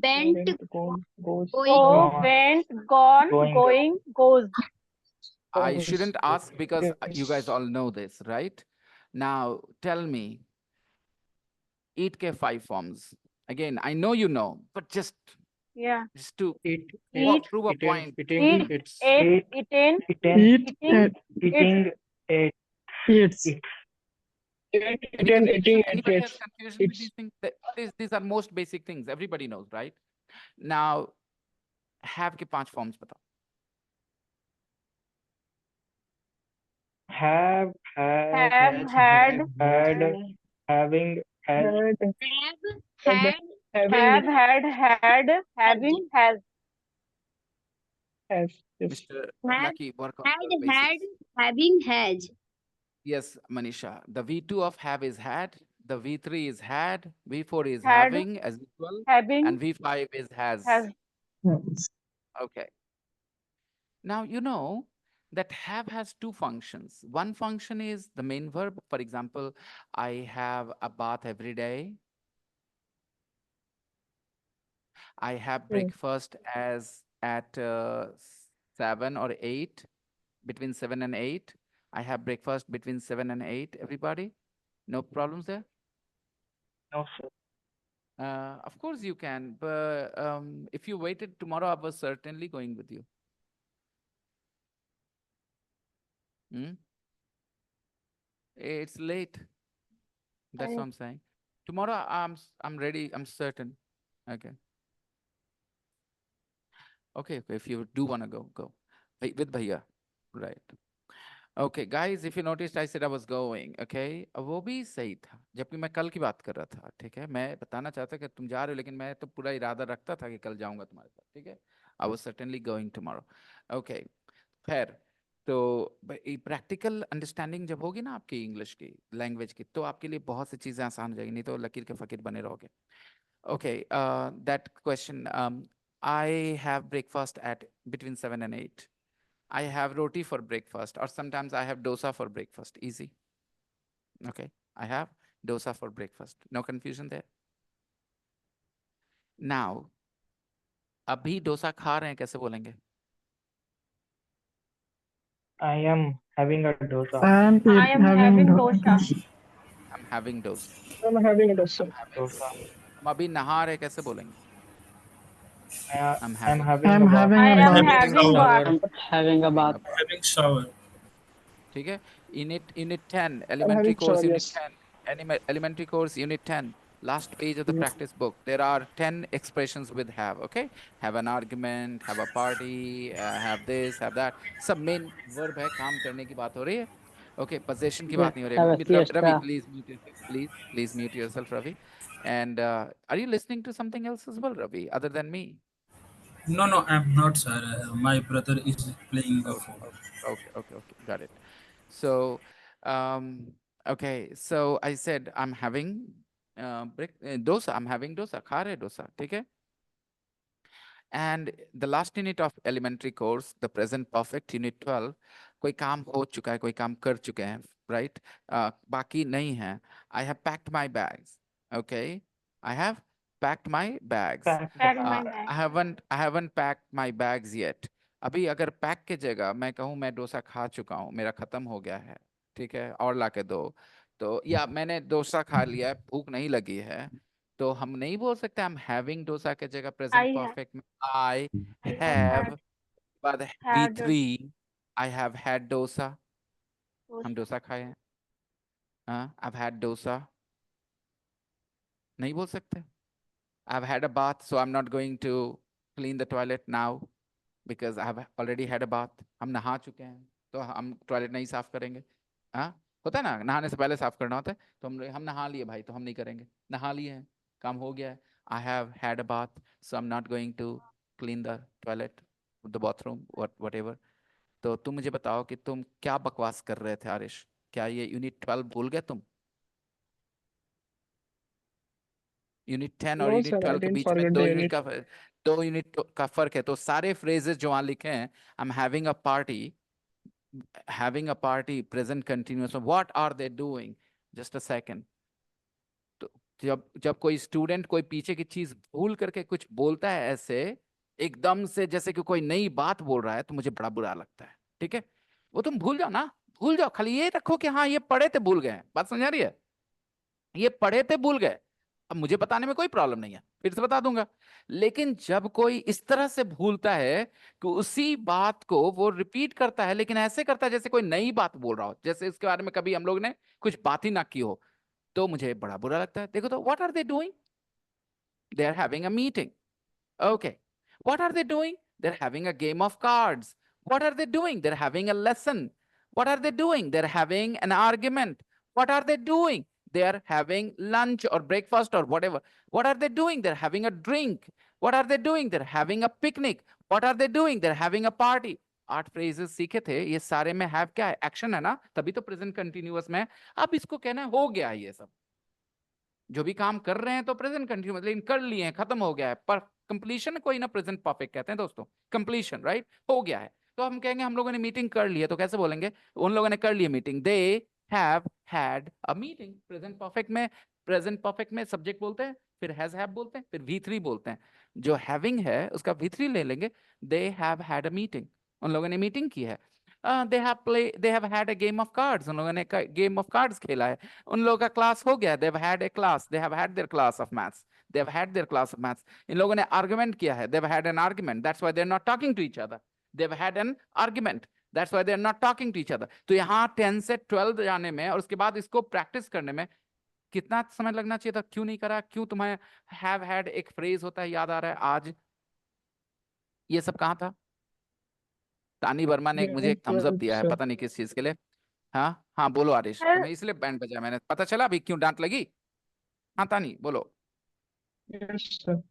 Went, Went, gone, goes. going, Go, Gone. went, gone, Going. going, goes. I Goes. shouldn't ask because you guys Yes. all know this right now tell me eat ke 5 forms again I know you know but just Yeah. to Eat, Eat, prove a eaten, point eating, eat, it's ate, Eat, eaten, eaten, eating, eating, ate, Eats. eat. Eaten, eating, and Anybody has eats. confusion with It's these things? These are most basic things. Everybody knows, right? Now, have के 5 forms बताओ. Have, had, have, had, having, has, had, had, having, have, had, having, has. has. Yes. Mr. have, Lucky, work on had, the had, basics. having, has. Yes, Manisha. The V2 of have is had. The V3 is had. V4 is Had, having as usual. having, And V5 is has. has. Okay. Now, you know that have has 2 functions. One function is the main verb. For example, I have a bath every day. I have breakfast as at 7 or 8, between 7 and 8. I have breakfast between 7 and 8. Everybody? No problems there? no, sir. Of course you can, but if you waited tomorrow, I was certainly going with you. Hmm? It's late. That's what I'm saying. Tomorrow I'm ready. I'm certain. Okay. Okay. If you do want to go, go. With Bhaiya. Right. Okay, guys, if you noticed, I said I was going. Okay, वो भी सही था, जबकि मैं कल की बात कर रहा था. ठीक है, मैं बताना चाहता कि तुम जा रहे हो, लेकिन मैं तो पूरा इरादा रखता था कि कल जाऊंगा तुम्हारे साथ. ठीक है, I was certainly going tomorrow. Okay, खैर, तो प्रैक्टिकल अंडरस्टैंडिंग जब होगी ना आपकी इंग्लिश की लैंग्वेज की, तो आपके लिए बहुत सी चीजें आसान हो जाएगी, नहीं तो लकीर के फकीर बने रहोगे. Okay, that question. I have breakfast at between 7 and 8. I have roti for breakfast, or sometimes I have dosa for breakfast. Easy. Okay, I have dosa for breakfast. No confusion there. Now, अभी डोसा खा रहे हैं, कैसे बोलेंगे? I am having a dosa. I am having dosa. I'm having dosa. I'm having a dosa. Dosa. हम अभी नहा रहे, कैसे बोलेंगे? I'm having. having a bath. I am Having having shower. bath. having a bath. Having shower. ठीक है. Unit 10, I'm elementary having course, shower, unit yes. 10. Elementary course, unit 10. Last page of the practice book. There are 10 expressions with have. Okay, have an argument, have a party, have this, have that. सब main verb है, काम करने की बात हो रही है. Okay, possession की बात नहीं हो रही है. Ravi, please mute yourself. Please mute yourself, Ravi. And are you listening to something else as well, Ravi, other than me? No, I'm not, sir. My brother is playing the phone. Okay. Got it. So, okay. So I said I'm having dosa. I'm having dosa. खा रहे dosa. ठीक है? And the last unit of elementary course, the present perfect, unit 12, कोई काम हो चुका है, कोई काम कर चुके हैं, right? बाकी नहीं है. I have packed my bags. Okay, I have packed my bags. Pack my bag. I haven't packed my bags yet. अभी अगर पैक के जगह मैं कहूँ मैं डोसा खा चुका हूँ, मेरा खत्म हो गया है, ठीक है, और ला के दो, तो या मैंने डोसा खा लिया है, भूख नहीं लगी है, तो हम नहीं बोल सकते I'm having डोसा के जगह प्रेजेंट परफेक्ट में I have, बाद had V3 I have had dosa, हम डोसा खाए हैं. I've had dosa. नहीं बोल सकते. I've had a bath, so I'm not going to clean the toilet now because I've already had a bath. हम नहा चुके हैं तो हम टॉयलेट नहीं साफ करेंगे. हाँ, होता है ना, नहाने से पहले साफ करना होता है. तो हम नहा लिए भाई, तो हम नहीं करेंगे. नहा लिए हैं, काम हो गया है. I have had a bath, so I'm not going to clean the toilet, the bathroom, whatever. तो तुम मुझे बताओ कि तुम क्या बकवास कर रहे थे आरिश. क्या ये यूनिट 12 भूल गए तुम? यूनिट 10 और No, यूनिट sir, I 12 के didn't बीच में forget the unit. 2 यूनिट का फर्क है. तो सारे फ्रेजेस जो वहां लिखे हैं, I am having a party present continuous, what are they doing, just a second. तो जब कोई स्टूडेंट कोई पीछे की चीज भूल करके कुछ बोलता है ऐसे एकदम से, जैसे कि कोई नई बात बोल रहा है, तो मुझे बड़ा बुरा लगता है. ठीक है, वो तुम भूल जाओ ना, भूल जाओ. खाली ये रखो कि हाँ ये पढ़े थे भूल गए. बात समझ आ रही है? ये पढ़े थे भूल गए. अब मुझे बताने में कोई प्रॉब्लम नहीं है, फिर से बता दूंगा. लेकिन जब कोई इस तरह से भूलता है कि उसी बात को वो रिपीट करता है, लेकिन ऐसे करता है जैसे कोई नई बात बोल रहा हो, जैसे इसके बारे में कभी हम लोग ने कुछ बात ही ना की हो, तो मुझे बड़ा बुरा लगता है. देखो तो, what are they doing? They are having a meeting. Okay. What are they doing? They're having a game of cards. What are they doing? They're having a lesson. What are they doing? They're having an argument. What are they doing? They're having lunch or breakfast or whatever. What are they doing? They're having a drink. What are they doing? They're having a picnic. What are they doing? They're having a party. 8 phrases सीखे थे, ये सारे में have क्या है? Action है ना, तभी तो present continuous में. अब इसको कहना है हो गया ये सब. जो भी काम कर रहे हैं तो प्रेजेंट कंटिन्यूअस, लेकिन कर लिए हैं, खत्म हो गया है. पर कंप्लीशन को ही ना प्रेजेंट परफेक्ट कहते हैं दोस्तों. कंप्लीशन, राइट, हो गया है. तो हम कहेंगे हम लोगों ने मीटिंग कर ली है, तो कैसे बोलेंगे? उन लोगों ने कर ली meeting, they have had a meeting. Present perfect में सब्जेक्ट बोलते हैं, फिर हैज हैव बोलते हैं, फिर V3 बोलते हैं. जो हैविंग है उसका V3 ले लेंगे. दे हैव हैड अ मीटिंग, उन लोगों ने मीटिंग की है. they have had a game of cards, उन लोगों ने गेम ऑफ कार्ड्स खेला है. उन लोगों का क्लास हो गया. they've had a class, they have had their class of maths, they've had their class of maths. इन लोगों ने आर्गुमेंट किया है. they've had an argument, that's why they're not talking to each other. they've had an argument, that's why they're not talking to each other. तो यहाँ 10 से 12 जाने में और उसके बाद इसको प्रैक्टिस करने में कितना समय लगना चाहिए था? क्यों नहीं करा? क्यों तुम्हें हैव हैड एक फ्रेज होता है याद आ रहा है आज? ये सब कहाँ था? तानी वर्मा ने मुझे Unit एक थम्स अप 12, दिया है, sir. पता नहीं किस चीज के लिए. हाँ हाँ बोलो आरिश, Sir, तुम्हें इसलिए बैंड बजाया मैंने, पता चला अभी क्यों डांट लगी? हाँ तानी बोलो. Yes, sir.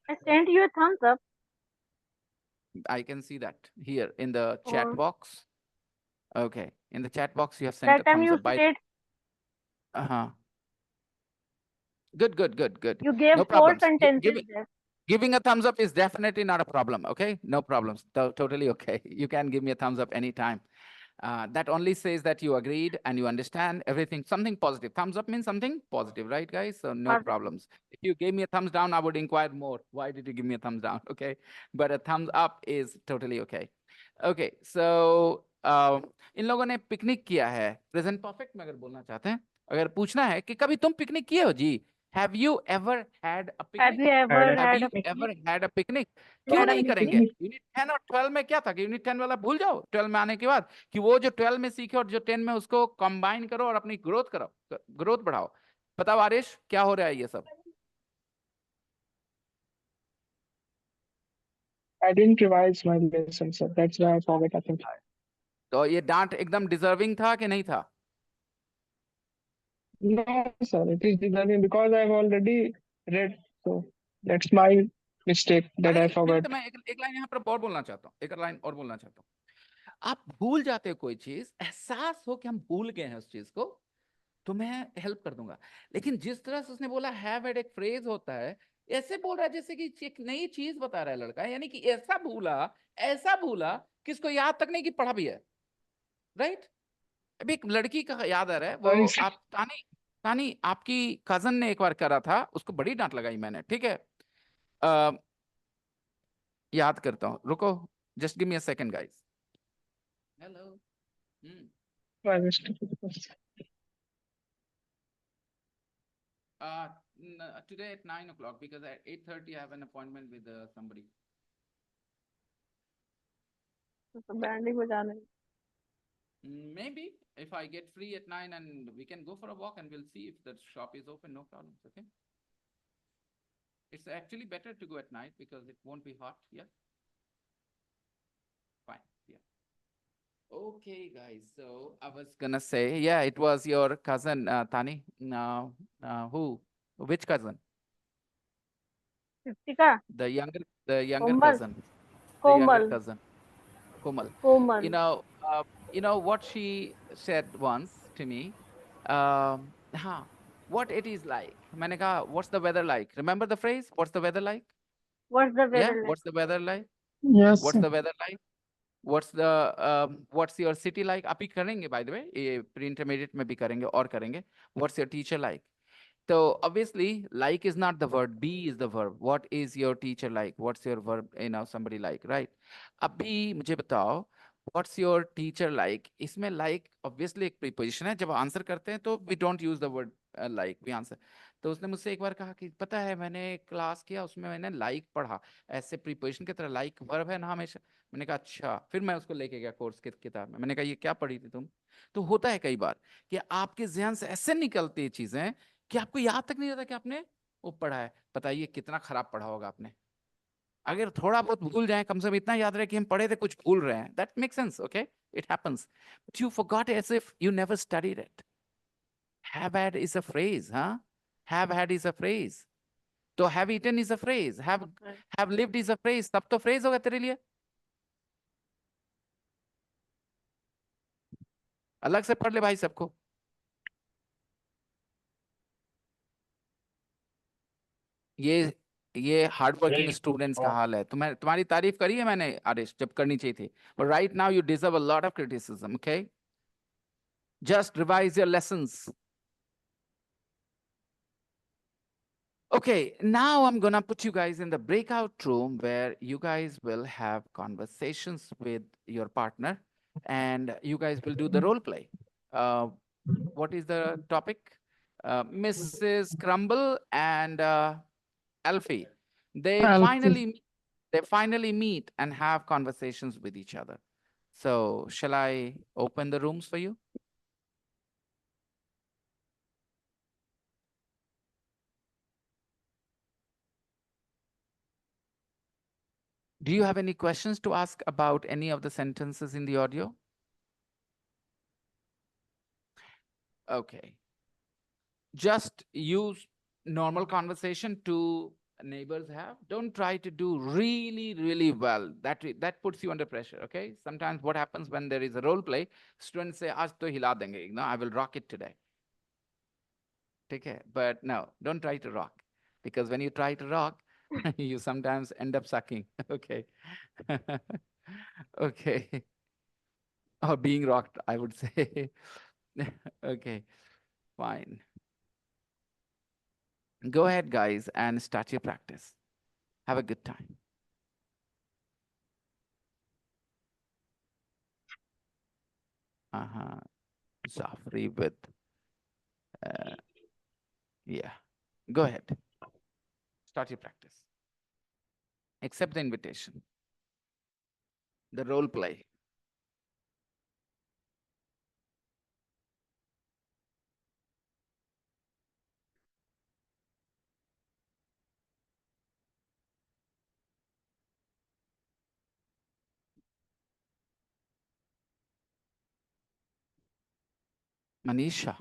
I sent you a thumbs up. I can see that here in the chat Or box. Okay, in the chat box you have sent a that time thumbs you up by. said Uh-huh. Good. you gave No 4 problems. sentences there. Giving a thumbs up is definitely not a problem. Okay, no problems. Totally okay. You can give me a thumbs up anytime. That only says that you agreed and you understand everything. Something positive. Thumbs up means something positive, right, guys? So no Positive. problems. If you gave me a thumbs down, I would inquire more. Why did you give me a thumbs down? Okay, but a thumbs up is totally okay. Okay, so इन लोगों ने picnic किया है. Present perfect में अगर बोलना चाहते हैं, अगर पूछना है कि कभी तुम पिकनिक किए हो जी, have you ever had a Have picnic? you ever Had a Have had you a picnic? ever had a picnic? क्यों Had a नहीं picnic? करेंगे? यूनिट 10 और 12 में क्या था कि यूनिट 10 वाला भूल जाओ. 12 में आने के बाद कि वो जो 12 में सीखे और जो 10 में, उसको कंबाइन करो और अपनी ग्रोथ बढ़ाओ. बताओ आरिश, क्या हो रहा है ये सब? I didn't revise my lesson, sir. That's why I forgot, I think. तो ये डांट एकदम डिजर्विंग था कि नहीं था? No, sir, it is deserving because I've already read. So that's my mistake that I अरे फिर forgot. तो मैं एक लाइन यहाँ पर और बोलना चाहता हूँ, एक लाइन और बोलना चाहता हूँ. आप भूल जाते हो कोई चीज, एहसास हो कि हम भूल गए हैं उस चीज को, तो मैं हेल्प कर दूंगा. लेकिन जिस तरह से उसने बोला हैव हैड, एक फ्रेज होता है, ऐसे बोल रहा है जैसे कि एक नई चीज बता रहा है लड़का, यानी कि ऐसा भूला कि इसको याद तक नहीं कि पढ़ा भी है. राइट? अभी एक लड़की का याद आ रहा है, Sorry, वो sir. आप तानी आपकी कजन ने एक बार करा था, उसको बड़ी डांट लगाई मैंने. ठीक है, याद करता हूँ, रुको, just give me a second guys. Hello. My mistake. Today at 9 o'clock, because at 8:30 I have an appointment with somebody. तो बैंड ही बजाने. Maybe if I get free at 9 and we can go for a walk and we'll see if the shop is open, no problems. Okay. It's actually better to go at night because it won't be hot. Yeah. Fine. Yeah. Okay, guys. So I was gonna say, yeah, it was your cousin, Tani. Who? Which cousin? Ritika, The younger Komal, cousin, the younger Komal, cousin, Komal. You Komal. know, what she said once to me. What it is like? मैंने कहा, what's the weather like? Remember the phrase? What's the weather like? What's the Yeah. weather like? What's the weather like? Yes, What's the weather like? What's your city like? आप ही करेंगे, by the way. ये pre-intermediate में भी करेंगे और करेंगे. What's your teacher like? So obviously, like is not the word. Be is the verb. What is your teacher like? What's your verb? Somebody like, right? अभी मुझे बताओ, what's your teacher like? इसमें like obviously एक preposition है. जब answer करते हैं तो we don't use the word like. We answer. तो उसने मुझसे एक बार कहा कि पता है मैंने क्लास किया, उसमें मैंने like पढ़ा. ऐसे preposition की तरह like verb है ना हमेशा. मैंने कहा अच्छा. फिर मैं उसको लेके गया कोर्स की किताब में. मैंने कहा ये क्या पढ़ी थी तुम? तो होता है कई बार कि आपके ज़हन से ऐसे निकलती है चीजें कि आपको याद तक नहीं रहता कि आपने वो पढ़ा है. बताइए कितना खराब पढ़ा होगा आपने. अगर थोड़ा बहुत भूल जाए, कम से कम इतना याद रहे कि हम पढ़े थे, कुछ भूल रहे हैं. That make sense. Okay, it happens. But you forgot as if you never studied it. Have had is a phrase. हाँ, have had is a phrase. तो have eaten is a phrase. Have lived is a phrase. तब तो phrase होगा तेरे लिए. अलग से पढ़ ले भाई सबको. ये हार्ड वर्किंग स्टूडेंट्स का हाल है. तुम्हारी तारीफ करी है मैंने आरिश, जब करनी चाहिए थी. But right now you deserve a lot of criticism. Okay, just revise your lessons. Okay, now I'm gonna put you guys in the breakout room where you guys will have conversations with your partner and you guys will do the role play. What is the topic? Mrs. Crumble and Alfie. They Alfie. finally meet and have conversations with each other. So shall I open the rooms for you? Do you have any questions to ask about any of the sentences in the audio? Okay. Just use normal conversation to neighbors have. Don't try to do really, really well. That puts you under pressure, okay? Sometimes what happens when there is a role play, students say, Aaj to hila denge, I will rock it today. Okay? But no, don't try to rock. Because when you try to rock, you sometimes end up sucking. Okay. Okay. Or being rocked, I would say. Okay, fine. Go ahead, guys, and start your practice. Have a good time. Zafri with, yeah. Go ahead. Start your practice. Accept the invitation. The role play. Manisha.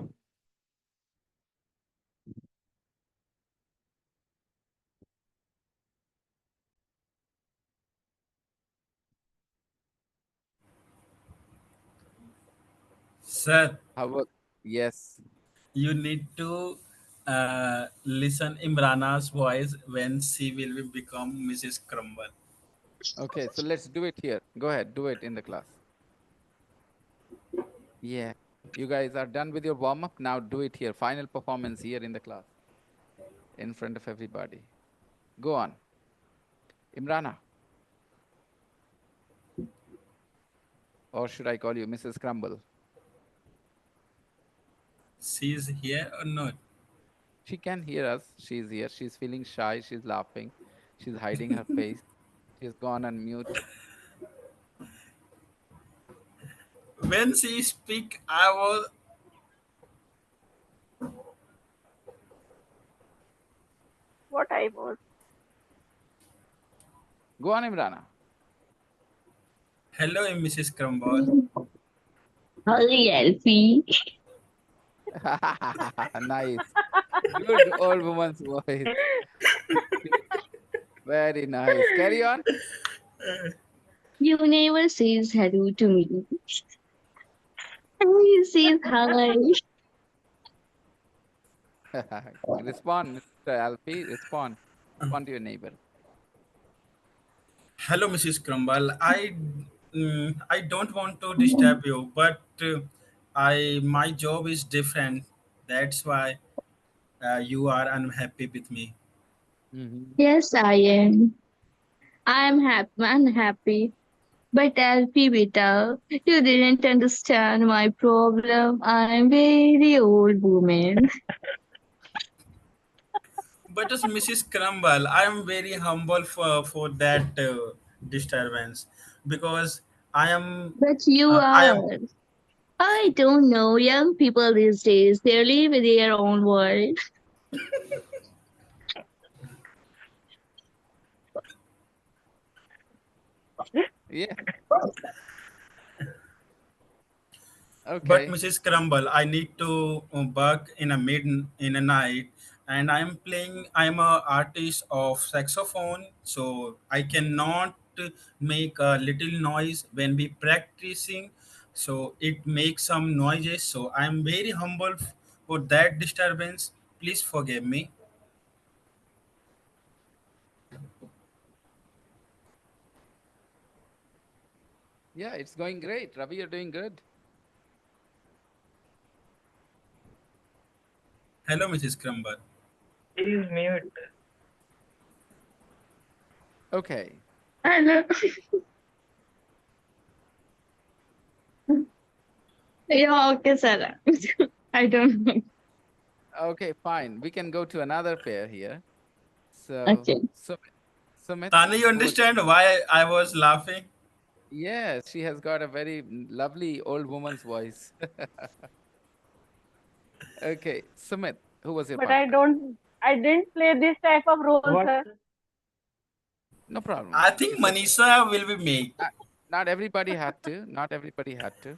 Sir, How about, yes. you need to listen Imrana's voice when she will become Mrs. Crumble. Okay, so let's do it here. Go ahead, do it in the class. Yeah. You guys are done with your warm-up. Now do it here. Final performance here in the class. In front of everybody. Go on. Imrana. Or should I call you Mrs. Crumble? She is here or not? She can hear us. She's here. She's feeling shy. She's laughing. She's hiding her face. She's gone on mute. When she speak, I was What I was. Go on, Imrana. Hello, Mrs. Crumble. Hi, Alfie. Nice. Good old woman's voice. Very nice. Carry on. You never says hello to me. You says hi. Respond, Mr. Alfie. Respond. Respond to your neighbor. Hello, Mrs. Crumble. I don't want to disturb you, but I my job is different. That's why you are unhappy with me. Yes, I am. I'm happy, unhappy. But Alfie, beta, you didn't understand my problem. I'm very old woman. But as Mrs. Crumble, I am very humble for that disturbance because But you I are. am I don't know. Young people these days, they live in their own world. Yeah. But Okay. Mrs. Crumble, I need to work in a night, and I'm playing. I'm a artist of saxophone, so I cannot make a little noise when we practicing. So it makes some noises. So I'm very humble for that disturbance. Please forgive me. Yeah, it's going great. Ravi, you're doing good. Hello, Mrs. Crumble. Please mute. Okay. Hello. Yeah, okay, sir. I don't know. Okay, fine. We can go to another pair here. So, Okay. Sumit, Tanya, you who was, understand why I was laughing? yes, she has got a very lovely old woman's voice. Okay, Sumit, who was your But partner? I didn't play this type of role, What? sir. No problem. I think It's okay. Manisha will be made. Not everybody had to. Not everybody had to.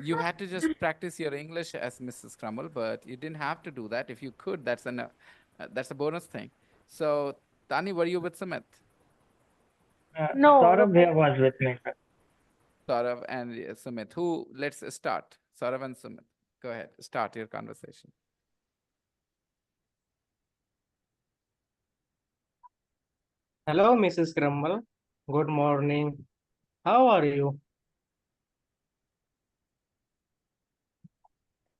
You had to just practice your English as Mrs. Crumble, but you didn't have to do that. If you could, that's a bonus thing. So, Tani, were you with Sumit, No, Saurabh Rukai. here was with me, sir. Saurav, and Sumit? Let's start. Saurav and Sumit. Go ahead. Start your conversation. Hello, Mrs. Crumble. Good morning. How are you?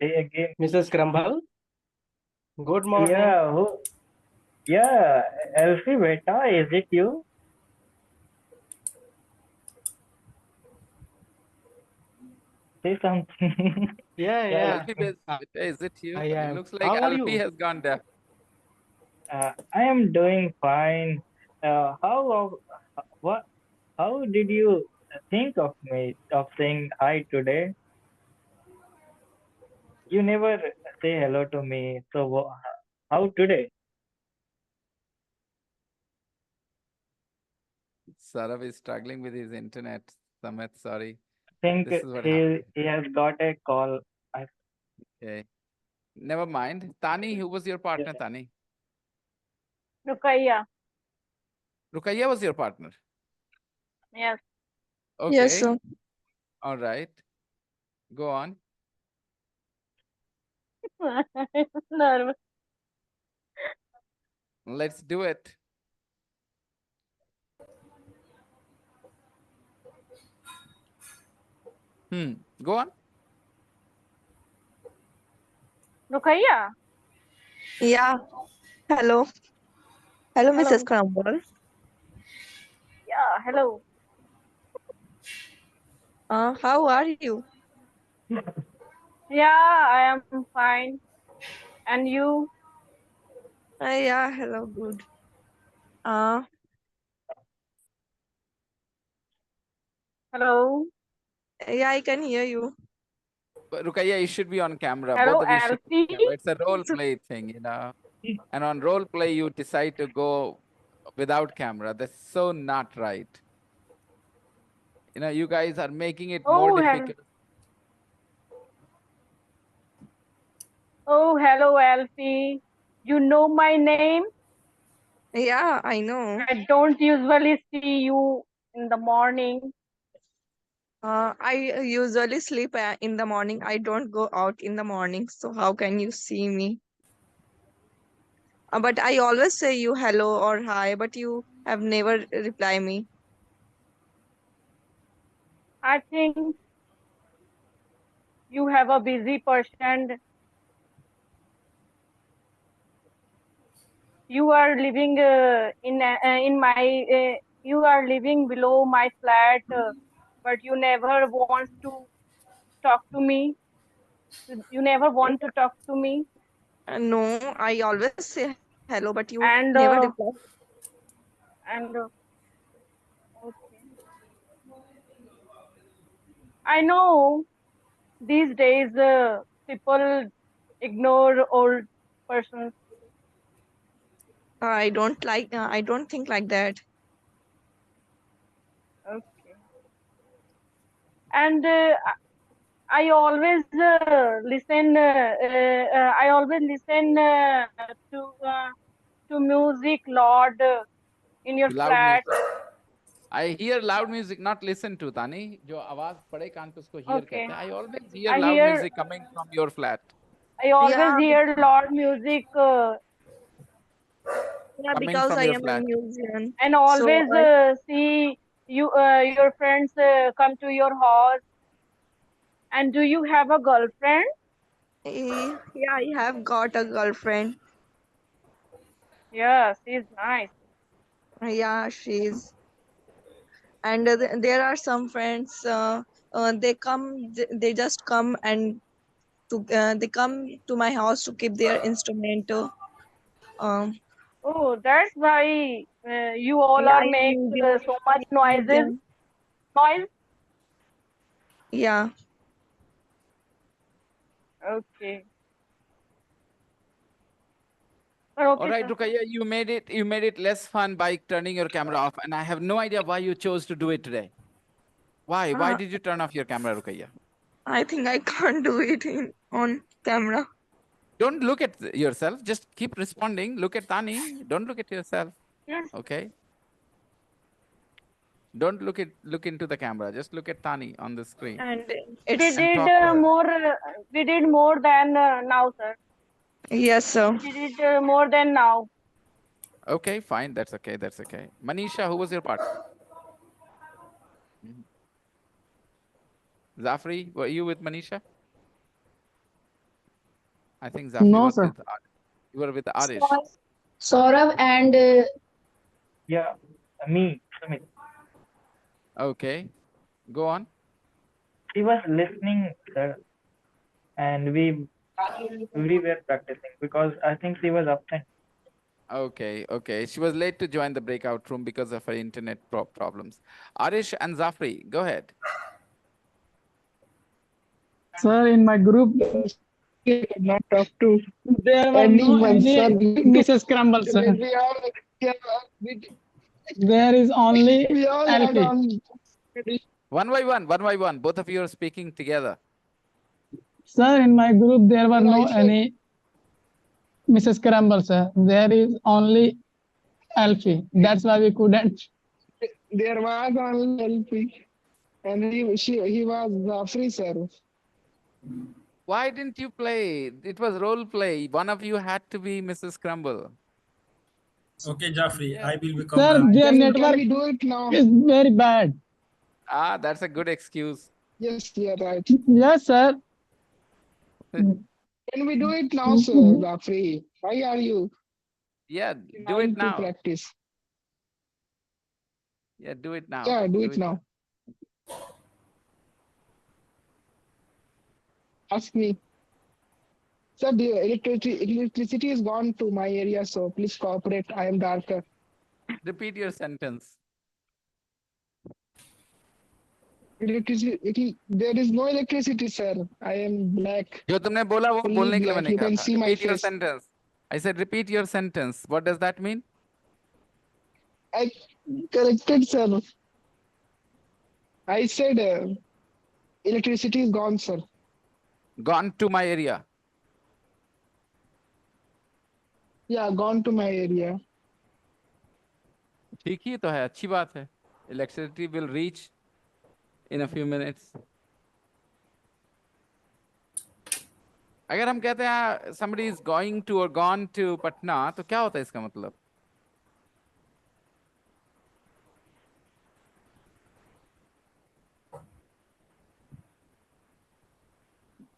Say again. Mrs. Crumble, good morning. Yeah, who? Yeah, Elsie, beta, is it you? Say something. Yeah, Yeah, yeah. Is it you? I It am. looks like How are Alfie you? has gone deaf. I am doing fine. What? How did you think of me, of saying hi today? You never say hello to me. So, how today? Saurav is struggling with his internet. Sumit, sorry. Think This is what happened. he has got a call. I, Okay. Never mind. Tani, who was your partner, Tani? Rukaiya. Rukaiya was your partner. Yes. Yes, Okay. sir. All right. Go on. Nervous. Let's do it. Go on. Rukaiya. Yeah. Hello. Hello, Hello. Mrs. Crumble. Yeah, hello. How are you? Yeah, I am fine. And you? Yeah, hello, good. Uh, Hello. yeah, I can hear you. But Rukaiya, you should be on camera. Hello, Both of you should be on Alfie. camera. It's a role play thing, And on role play, you decide to go without camera. That's so not right. You know, you guys are making it Oh, more hello. difficult. Oh, hello, Alfie. You know my name? Yeah, I know. I don't usually see you in the morning. I usually sleep in the morning. I don't go out in the morning. So how can you see me? But I always say you hello or hi, but you have never reply me. I think you have a busy person. You are living in my you are living below my flat, but you never want to talk to me. You never want to talk to me. No, I always say hello, but you And never reply. and okay. I know these days people ignore old persons. I don't like. I don't think like that. Okay. And I always listen. I always listen to music, Lord, in your Loud flat. music. I hear loud music, not listen to, Tani. जो आवाज बड़े कान पे उसको hear Okay. कहते हैं. I always hear I loud hear. music coming from your flat, I always Yeah, hear loud music yeah, coming because from I your am a flat. musician. and So always see you your friends come to your house. And do you have a girlfriend? yeah, I have got a girlfriend. Yeah, she's nice. Yeah, she's. And there are some friends. They come. They just come and they come to my house to keep their instrument. Um, Oh, that's why you all yeah, are I am make musician. so much noises. Noise. Yeah. Okay. Okay, All right, sir. Rukaya, you made it less fun by turning your camera off, and I have no idea why you chose to do it today. Why? Why Uh, did you turn off your camera, Rukaya? I think I can't do it on camera. Don't look at yourself. Just keep responding. Look at Tani. Don't look at yourself. Yes. Okay. Don't look into the camera. Just look at Tani on the screen. And We it's And did talk to her. more. We did more than now, sir. yes, sir. We did more than now. Okay, fine. That's okay. That's okay. Manisha, who was your partner? Zafri, were you with Manisha? I think Zafri No, was sir. with you were with Arish. Saurav and Yeah, me, Sumit. Okay. Go on. She was listening, sir, and we were practicing because I think she was absent. Okay, okay. She was late to join the breakout room because of her internet problems. Arish and Zafri, go ahead. Sir, in my group, I could not talk to there were no anyone, any sir. Mrs. Crumble, sir. We all, yeah, we, There is only we all had Alfie. on. One by one. Both of you are speaking together. Sir, in my group, there were no Right, sir. any Mrs. Crumble, sir. There is only Alfie. That's why we couldn't. There was only LP, and he was free, sir. Why didn't you play? It was role play. One of you had to be Mrs. Crumble. Okay, Jaffrey, I will become. Sir, their Can network we do it now? is very bad. Ah, that's a good excuse. Yes, you're right. Yes, sir. Can we do it now, sir? Free. Why are you Yeah, do trying it to now. practice? Yeah, do it now. Yeah, do it now. Ask me. Sir, the electricity is gone to my area, so please cooperate. I am darker. Repeat your sentence. Electricity, there is no electricity, sir. I am black. जो तुमने बोला वो Fully बोलने के लिए black. मैंने You कहा can था. see my Repeat your face. sentence. I said repeat your sentence. What does that mean? I corrected, sir. I said electricity is gone, sir. Gone to my area. Yeah, gone to my area. ठीक ही तो है, अच्छी बात है. Electricity will reach in a few minutes. अगर हम कहते हैं somebody is going to or gone to Patna, तो क्या होता है इसका मतलब?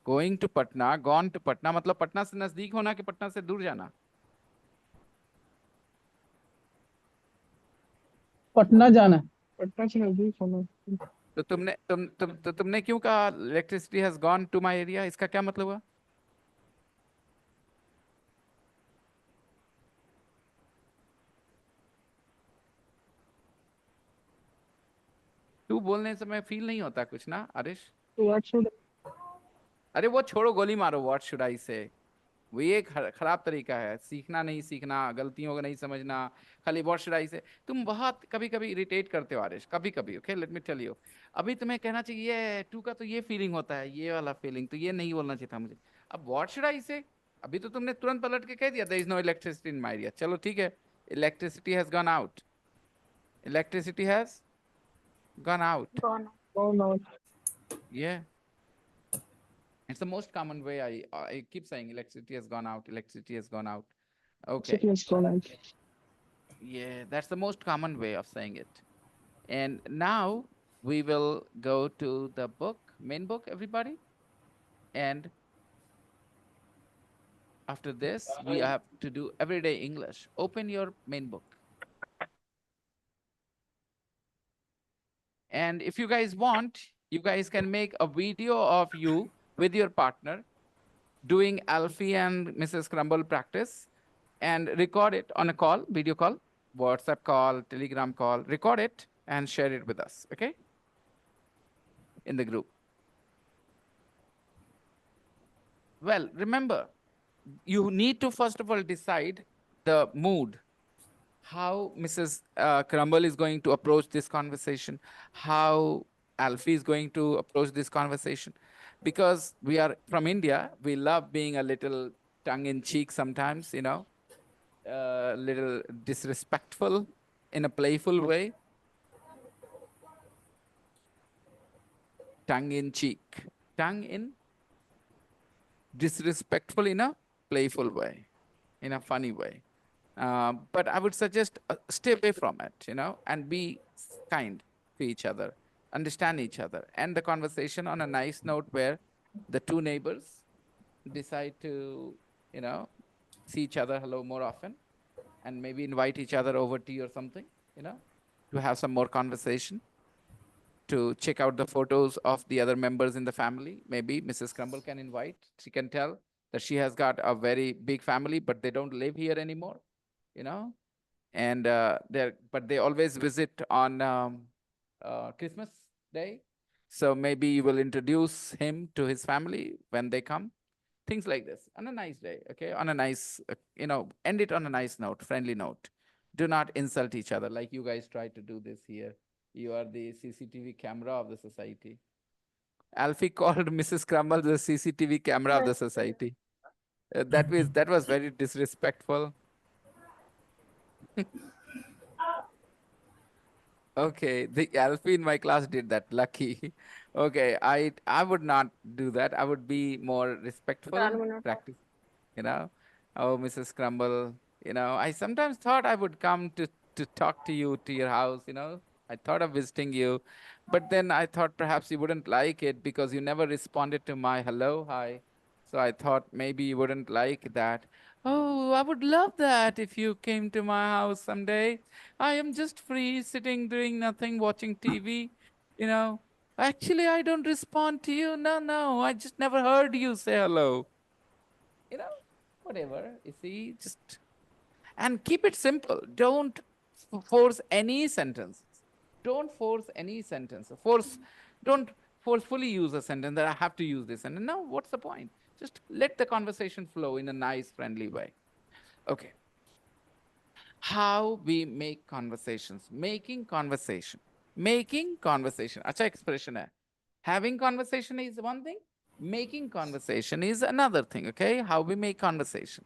Going to Patna, gone to Patna मतलब पटना से नजदीक होना कि पटना से दूर जाना? पटना जाना है। पटना से नजदीक होना। तो तुमने क्यों कहा electricity has gone to my area? इसका क्या मतलब हुआ? तू बोलने से मैं फील नहीं होता कुछ ना आरिश? What should अरे वो छोड़ो, गोली मारो. व्हाट शुड आई से? वो ये खराब तरीका है. सीखना नहीं सीखना, गलतियों को नहीं समझना, खाली व्हाट शुड आई से. तुम बहुत कभी कभी इरिटेट करते हो आरिश, कभी कभी. Okay, let me tell you. अभी तुम्हें कहना चाहिए ये टू का तो ये फीलिंग होता है, ये वाला फीलिंग, तो ये नहीं बोलना चाहिए था मुझे. अब व्हाट शुड आई से? अभी तो तुमने तुरंत पलट के कह दिया there is no electricity in my area. चलो ठीक है, electricity has gone out. Electricity has gone out. Gone. gone out? Yeah. It's the most common way. I keep saying electricity has gone out, electricity has gone out. Okay. City has gone out. Yeah, that's the most common way of saying it. And now we will go to the book, main book, everybody. And after this, we have to do everyday English. Open your main book. And if you guys want, you guys can make a video of you with your partner doing Alfie and Mrs. Crumble practice and record it on a call, video call, WhatsApp call, Telegram call, record it and share it with us, okay? In the group. Well, remember, you need to first of all decide the mood, how Mrs. Crumble is going to approach this conversation, how Alfie is going to approach this conversation. Because we are from India, we love being a little tongue-in-cheek sometimes, you know, a little disrespectful in a playful way. Tongue-in-cheek. Tongue-in? Disrespectful in a playful way, in a funny way. But I would suggest stay away from it, you know, and be kind to each other, understand each other, and the conversation on a nice note where the two neighbors decide to, you know, see each other hello more often and maybe invite each other over tea or something, you know, to have some more conversation, to check out the photos of the other members in the family. Maybe Mrs. Crumble can invite. She can tell that she has got a very big family, but they don't live here anymore, you know, and but they always visit on Christmas Day. So maybe you will introduce him to his family when they come. Things like this on a nice day, okay? On a nice, you know, end it on a nice note, friendly note. Do not insult each other like you guys try to do this here. You are the CCTV camera of the society. Alfie called Mrs. Crumble the CCTV camera of the society. That was very disrespectful. Okay, the Alfie in my class did that. Lucky. Okay, I would not do that. I would be more respectful. Practice, you know. Oh, Mrs. Crumble, you know, I sometimes thought I would come to talk to you to your house, you know. I thought of visiting you, but then I thought perhaps you wouldn't like it because you never responded to my hello, hi. So I thought maybe you wouldn't like that. Oh, I would love that if you came to my house someday. I am just free, sitting, doing nothing, watching TV, you know. Actually, I don't respond to you. No, I just never heard you say hello. You know, whatever, you see, just, and keep it simple. Don't force any sentence. Don't force any sentence. Don't forcefully use a sentence that I have to use this. And no, what's the point? Just let the conversation flow in a nice, friendly way. Okay. how we make conversations. Making conversation. Making conversation. Acha expression hai. Having conversation is one thing. Making conversation is another thing. Okay. How we make conversation.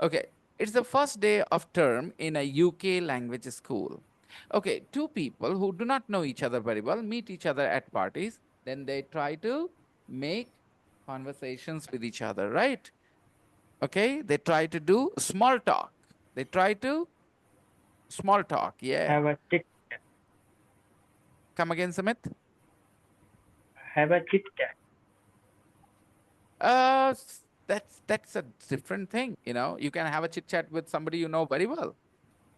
Okay. It's the first day of term in a UK language school. Okay. Two people who do not know each other very well meet each other at parties. Then they try to make conversations with each other, right? Okay. They try to do small talk. They try to small talk. Yeah. Have a chit Come again, Samit. have a chit chat. That's a different thing. You can have a chit chat with somebody you know very well.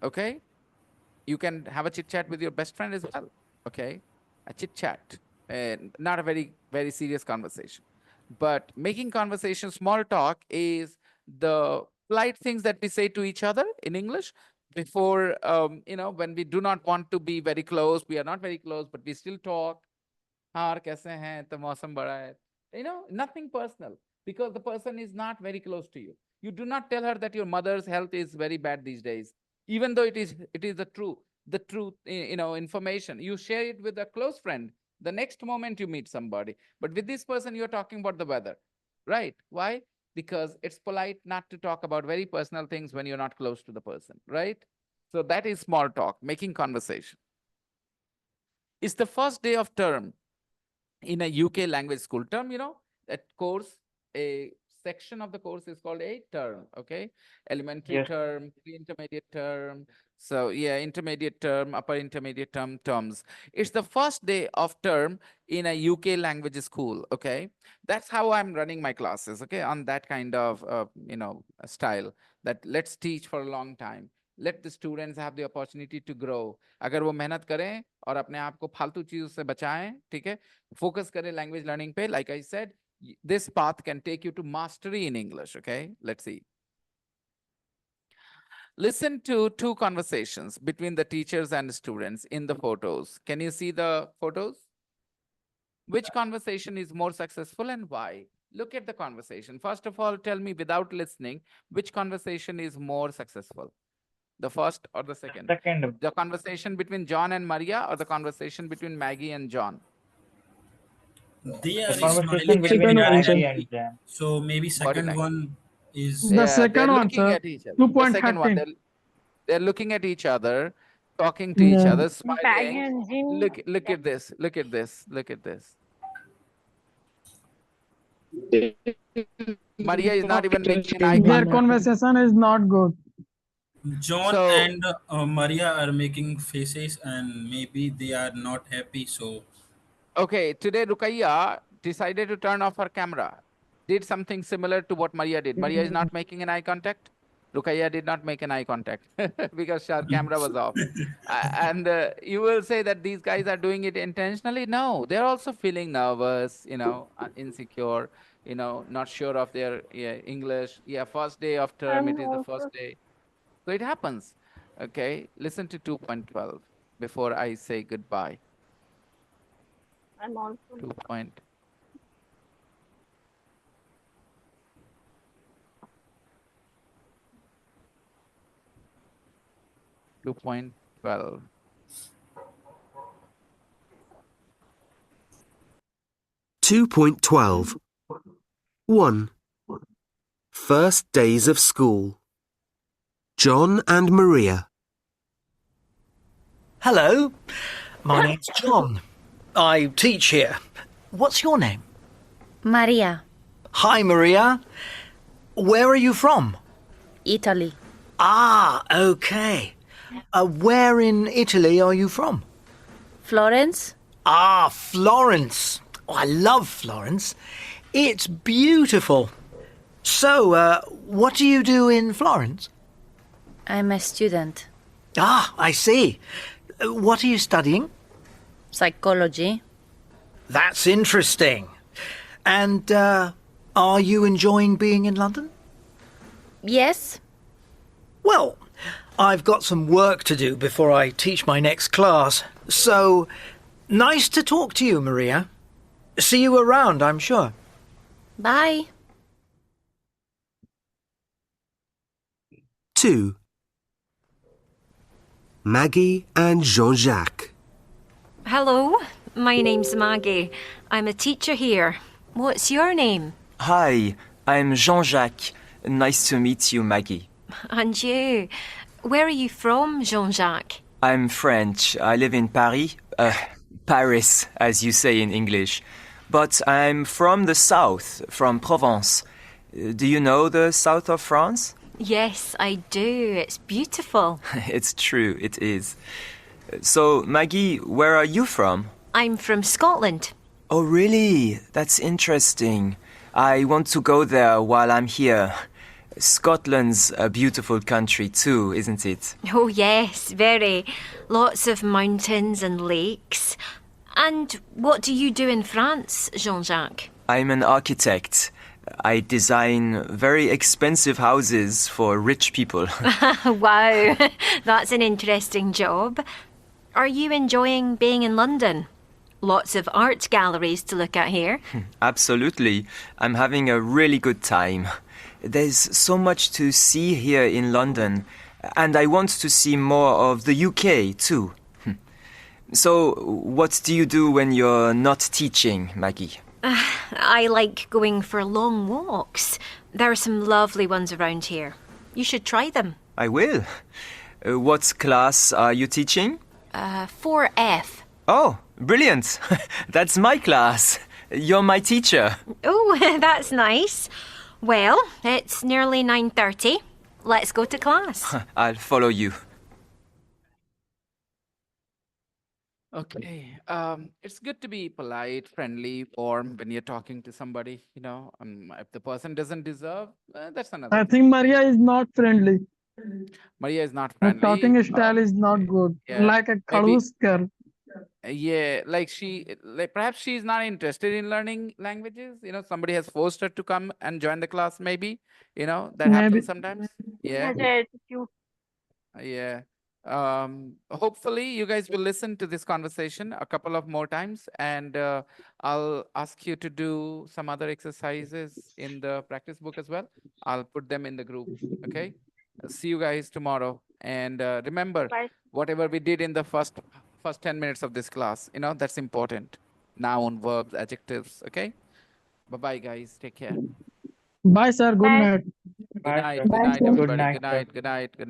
Okay. You can have a chit chat with your best friend as well. Okay. A chit chat, not a very, very serious conversation. But making conversation, small talk is the polite things that we say to each other in English before, when we do not want to be very close. We are not very close, but we still talk. हाँ कैसे हैं तो मौसम बड़ा है nothing personal because the person is not very close to you. You do not tell her that your mother's health is very bad these days, even though it is the truth information. You share it with a close friend the next moment you meet somebody, but with this person you're talking about the weather, right? Why? Because it's polite not to talk about very personal things when you're not close to the person, right? So that is small talk, making conversation. It's the first day of term in a UK language school. Term, that course, a section of the course is called a term, okay? Elementary Yes. term, pre-intermediate term. So yeah, intermediate term, upper intermediate term, terms. It's the first day of term in a UK language school, okay? That's how I'm running my classes, okay? On that kind of, style, that let's teach for a long time. Let the students have the opportunity to grow. अगर वो मेहनत करें और अपने आप को फालतू चीजों से बचाएं, ठीक है? Focus करें language learning पे. Like I said, this path can take you to mastery in English, okay? Let's see. Listen to two conversations between the teachers and students in the photos. Can you see the photos? Which conversation is more successful and why? Look at the conversation. First of all, tell me without listening, which conversation is more successful? The first or the second? Second. The conversation between John and Maria or the conversation between Maggie and John? They are The conversation smiling and between they are Maggie happy. and Jam. So maybe second like? one is The second they're one, looking sir. at each other. The second one, 2.13. they're looking at each other, talking to each Yeah. other, Maggie smiling. and Jim. Look at this. Look at this. Look at this. Maria is not even making an eye Their contact. conversation is not good. John So- and Maria are making faces and maybe they are not happy. So Okay, today Rukaiya decided to turn off her camera. Did something similar to what Maria did. Maria is not making an eye contact. Rukaiya did not make an eye contact because her camera was off. And you will say that these guys are doing it intentionally. No, they're also feeling nervous, insecure, not sure of their English. Yeah, first day of term, it is the first day. So it happens. Okay, listen to 2.12 before I say goodbye. I'm also. 2. 2.12. Two 2.12. 1. First days of school. John and Maria. Hello, my name's John. I teach here. What's your name? Maria, Hi, Maria. Where are you from? Italy. Ah, okay. Where in Italy are you from? Florence, Ah, Florence. Oh, I love Florence. It's beautiful. So, what do you do in Florence? I'm a student. Ah, I see. What are you studying? Psychology. That's interesting. And, are you enjoying being in London? Yes, Well, I've got some work to do before I teach my next class. So, nice to talk to you, Maria. See you around, I'm sure. bye. 2. Maggie and Jean-Jacques. Hello, my name's Maggie. I'm a teacher here. What's your name? Hi, I'm Jean-Jacques. Nice to meet you, Maggie. And you? Where are you from, Jean-Jacques? I'm French. I live in Paris. Paris, as you say in English. But I'm from the south, from Provence. Do you know the south of France? Yes, I do. It's beautiful. It's true, it is. So, Maggie, where are you from? I'm from Scotland. Oh, really? That's interesting. I want to go there while I'm here. Scotland's a beautiful country too, isn't it? Oh, yes, very. Lots of mountains and lakes. And what do you do in France, Jean-Jacques? I'm an architect. I design very expensive houses for rich people. Wow, that's an interesting job. Are you enjoying being in London? Lots of art galleries to look at here. Absolutely. I'm having a really good time. There's so much to see here in London, and I want to see more of the UK too. So, what do you do when you're not teaching, Maggie? I like going for long walks. There are some lovely ones around here. You should try them. I will. What class are you teaching? 4F. Oh, brilliant. That's my class. You're my teacher. Oh, that's nice. Well, it's nearly 9:30. Let's go to class. I'll follow you. Okay. It's good to be polite, friendly, warm when you're talking to somebody. If the person doesn't deserve, that's another I thing. think Maria is not friendly. Maria is not Her friendly. talking style is not good. Yeah, Like a maybe. Kadus girl. Yeah, perhaps she's not interested in learning languages. Somebody has forced her to come and join the class. Maybe, that Maybe. happens sometimes. Yeah. Has attitude. Yeah. Hopefully you guys will listen to this conversation a couple of more times, and I'll ask you to do some other exercises in the practice book as well. I'll put them in the group. Okay. See you guys tomorrow. And remember, Bye. whatever we did in the first 10 minutes of this class, that's important. Noun, verbs, adjectives. Okay. Bye-bye, guys. Take care. Bye, sir. Good Bye. night. Good night. sir. Good night, sir. everybody. Good night, Good sir. night. Good night. Good night.